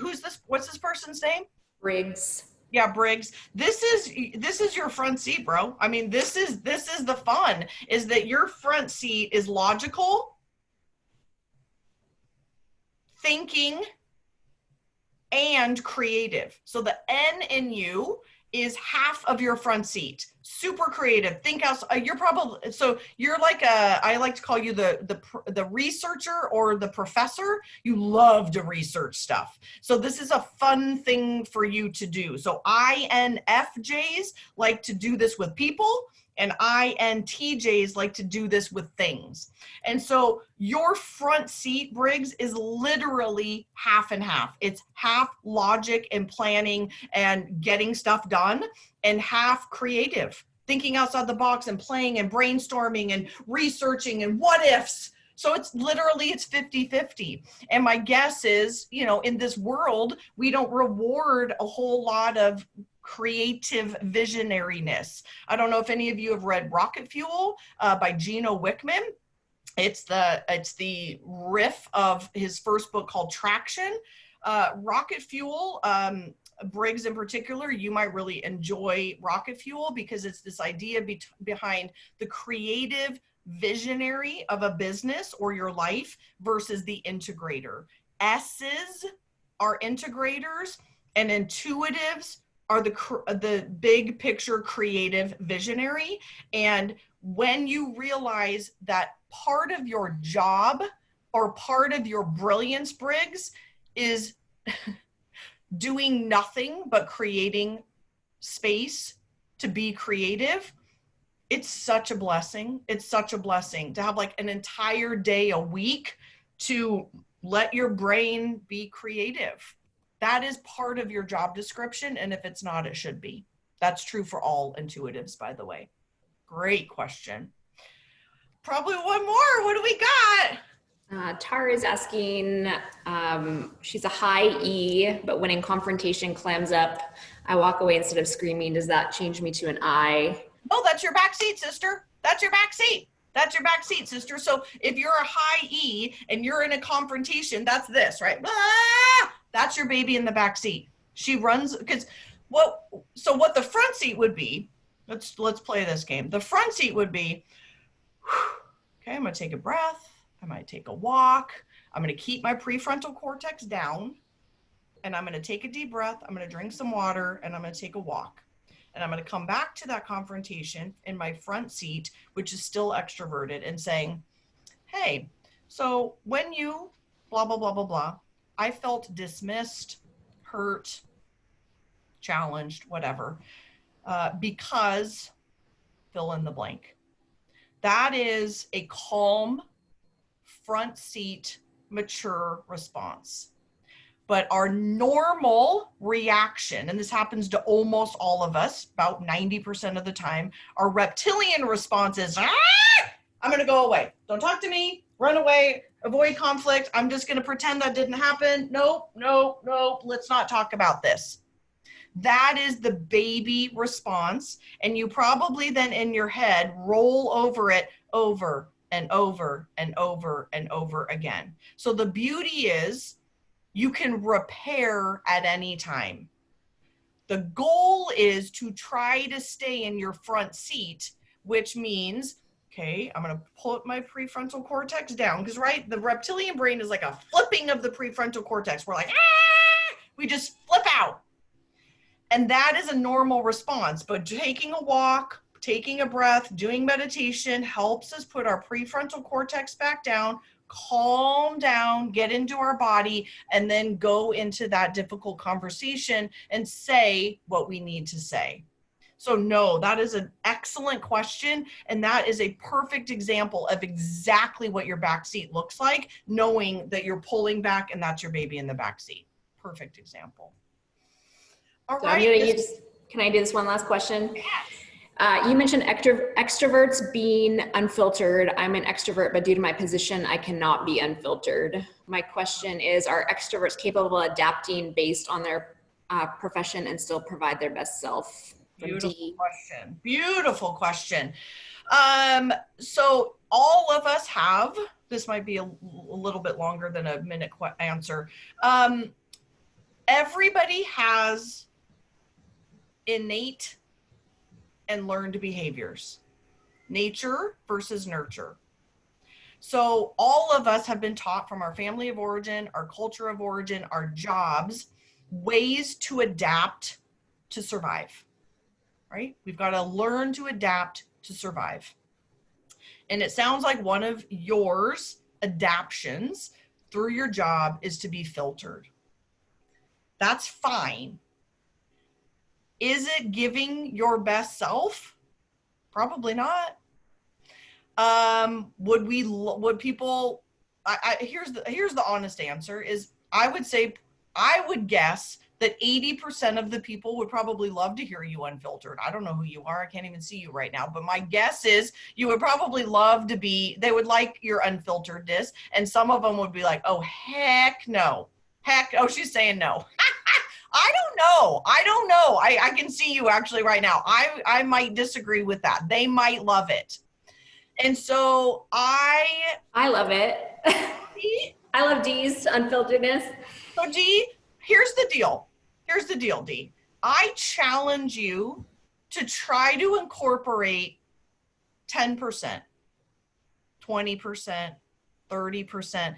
A: what's this person's name?
B: Briggs.
A: Yeah, Briggs. This is your front seat, bro. I mean, this is the fun, is that your front seat is logical, thinking, and creative. So the N in you is half of your front seat. Super creative. Think outside. You're probably, so you're like I like to call you the researcher or the professor. You love to research stuff. So this is a fun thing for you to do. So INFJs like to do this with people, and INTJs like to do this with things. And so your front seat, Briggs, is literally half and half. It's half logic and planning and getting stuff done, and half creative, thinking outside the box and playing and brainstorming and researching and what ifs. So it's 50-50. And my guess is, in this world, we don't reward a whole lot of creative visionariness. I don't know if any of you have read Rocket Fuel by Gino Wickman. It's the riff of his first book called Traction. Rocket Fuel, Briggs in particular, you might really enjoy Rocket Fuel because it's this idea behind the creative visionary of a business or your life versus the integrator. S's are integrators, and intuitives are the big picture creative visionary. And when you realize that part of your job or part of your brilliance, Briggs, is doing nothing but creating space to be creative, it's such a blessing. It's such a blessing to have like an entire day a week to let your brain be creative. That is part of your job description. And if it's not, it should be. That's true for all intuitives, by the way. Great question. Probably one more. What do we got?
B: Tara is asking, she's a high E, but when in confrontation clams up, I walk away instead of screaming. Does that change me to an I?
A: Oh, that's your back seat, sister. That's your back seat. That's your back seat, sister. So if you're a high E and you're in a confrontation, that's this, right? Ah! That's your baby in the back seat. She runs, because what the front seat would be, let's play this game. The front seat would be, okay, I'm going to take a breath. I might take a walk. I'm going to keep my prefrontal cortex down, and I'm going to take a deep breath. I'm going to drink some water, and I'm going to take a walk. And I'm going to come back to that confrontation in my front seat, which is still extroverted, and saying, hey, so when you blah, blah, blah, blah, blah, I felt dismissed, hurt, challenged, whatever, because fill in the blank. That is a calm, front seat, mature response. But our normal reaction, and this happens to almost all of us, about 90% of the time, our reptilian response is, I'm going to go away. Don't talk to me. Run away. Avoid conflict. I'm just going to pretend that didn't happen. Nope. Let's not talk about this. That is the baby response. And you probably then in your head roll over it over and over and over and over again. So the beauty is, you can repair at any time. The goal is to try to stay in your front seat, which means, okay, I'm going to pull my prefrontal cortex down because, right, the reptilian brain is like a flipping of the prefrontal cortex. We're like, ah! We just flip out. And that is a normal response. But taking a walk, taking a breath, doing meditation helps us put our prefrontal cortex back down, calm down, get into our body, and then go into that difficult conversation and say what we need to say. So no, that is an excellent question. And that is a perfect example of exactly what your back seat looks like, knowing that you're pulling back and that's your baby in the back seat. Perfect example. All
B: So
A: right.
B: can I do this one last question? You mentioned extroverts being unfiltered. I'm an extrovert, but due to my position, I cannot be unfiltered. My question is, are extroverts capable of adapting based on their profession and still provide their best self?
A: Beautiful question. Beautiful question. So all of us have, this might be a little bit longer than a minute answer. Everybody has innate and learned behaviors, nature versus nurture. So all of us have been taught from our family of origin, our culture of origin, our jobs, ways to adapt to survive, right? We've got to learn to adapt to survive. And it sounds like one of yours adaptions through your job is to be filtered. That's fine. Is it giving your best self? Probably not. Would people, here's the honest answer is I would guess that 80% of the people would probably love to hear you unfiltered. I don't know who you are. I can't even see you right now, but my guess is you would probably love to they would like your unfilteredness. And some of them would be like, oh, heck no. Oh, she's saying no. I don't know. I can see you actually right now. I might disagree with that. They might love it. And so I
B: love it. I love Dee's unfilteredness.
A: So Dee, here's the deal, Dee. I challenge you to try to incorporate 10%, 20%, 30%.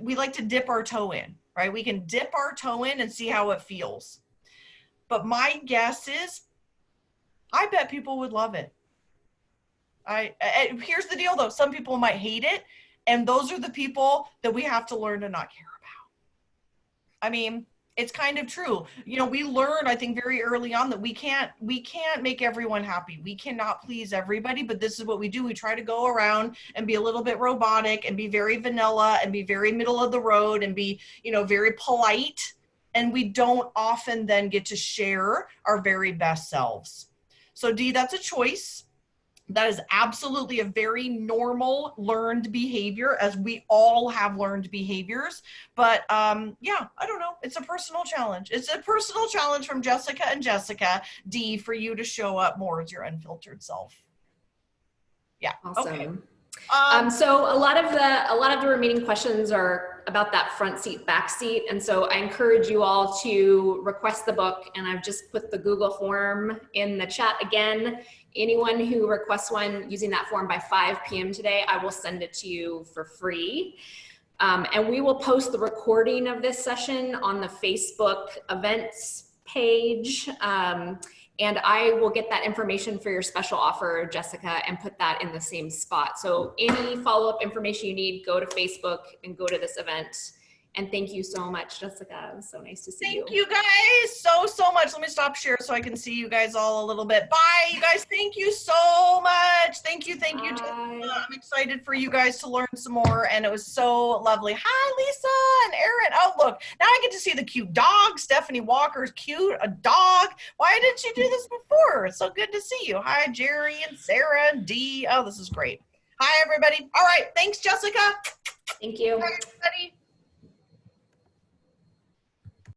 A: We like to dip our toe in, right? We can dip our toe in and see how it feels. But my guess is, I bet people would love it. Here's the deal though, some people might hate it, and those are the people that we have to learn to not care about. I mean, it's kind of true. You know, we learned, I think, very early on that we can't make everyone happy. We cannot please everybody, but this is what we do. We try to go around and be a little bit robotic and be very vanilla and be very middle of the road and be, you know, very polite. And we don't often then get to share our very best selves. So Dee, that's a choice. That is absolutely a very normal learned behavior, as we all have learned behaviors. But yeah, I don't know. It's a personal challenge. It's a personal challenge from Jessica and Jessica, Dee, for you to show up more as your unfiltered self. Yeah.
B: Awesome.
A: Okay.
B: So a lot of the remaining questions are about that front seat, back seat. And so I encourage you all to request the book, and I've just put the Google form in the chat again. Anyone who requests one using that form by 5 p.m. today, I will send it to you for free. And we will post the recording of this session on the Facebook events page. And I will get that information for your special offer, Jessica, and put that in the same spot. So any follow-up information you need, go to Facebook and go to this event. And thank you so much, Jessica. It was so nice to see you.
A: Thank you guys so much. Let me stop share so I can see you guys all a little bit. Bye, you guys. Thank you so much. Thank you, Jessica. I'm excited for you guys to learn some more, and it was so lovely. Hi, Lisa and Erin. Oh, look, now I get to see the cute dog. Stephanie Walker's cute, a dog. Why didn't you do this before? It's so good to see you. Hi, Jerry and Sarah and Dee. Oh, this is great. Hi, everybody. All right. Thanks, Jessica.
B: Thank you.
A: Bye, everybody.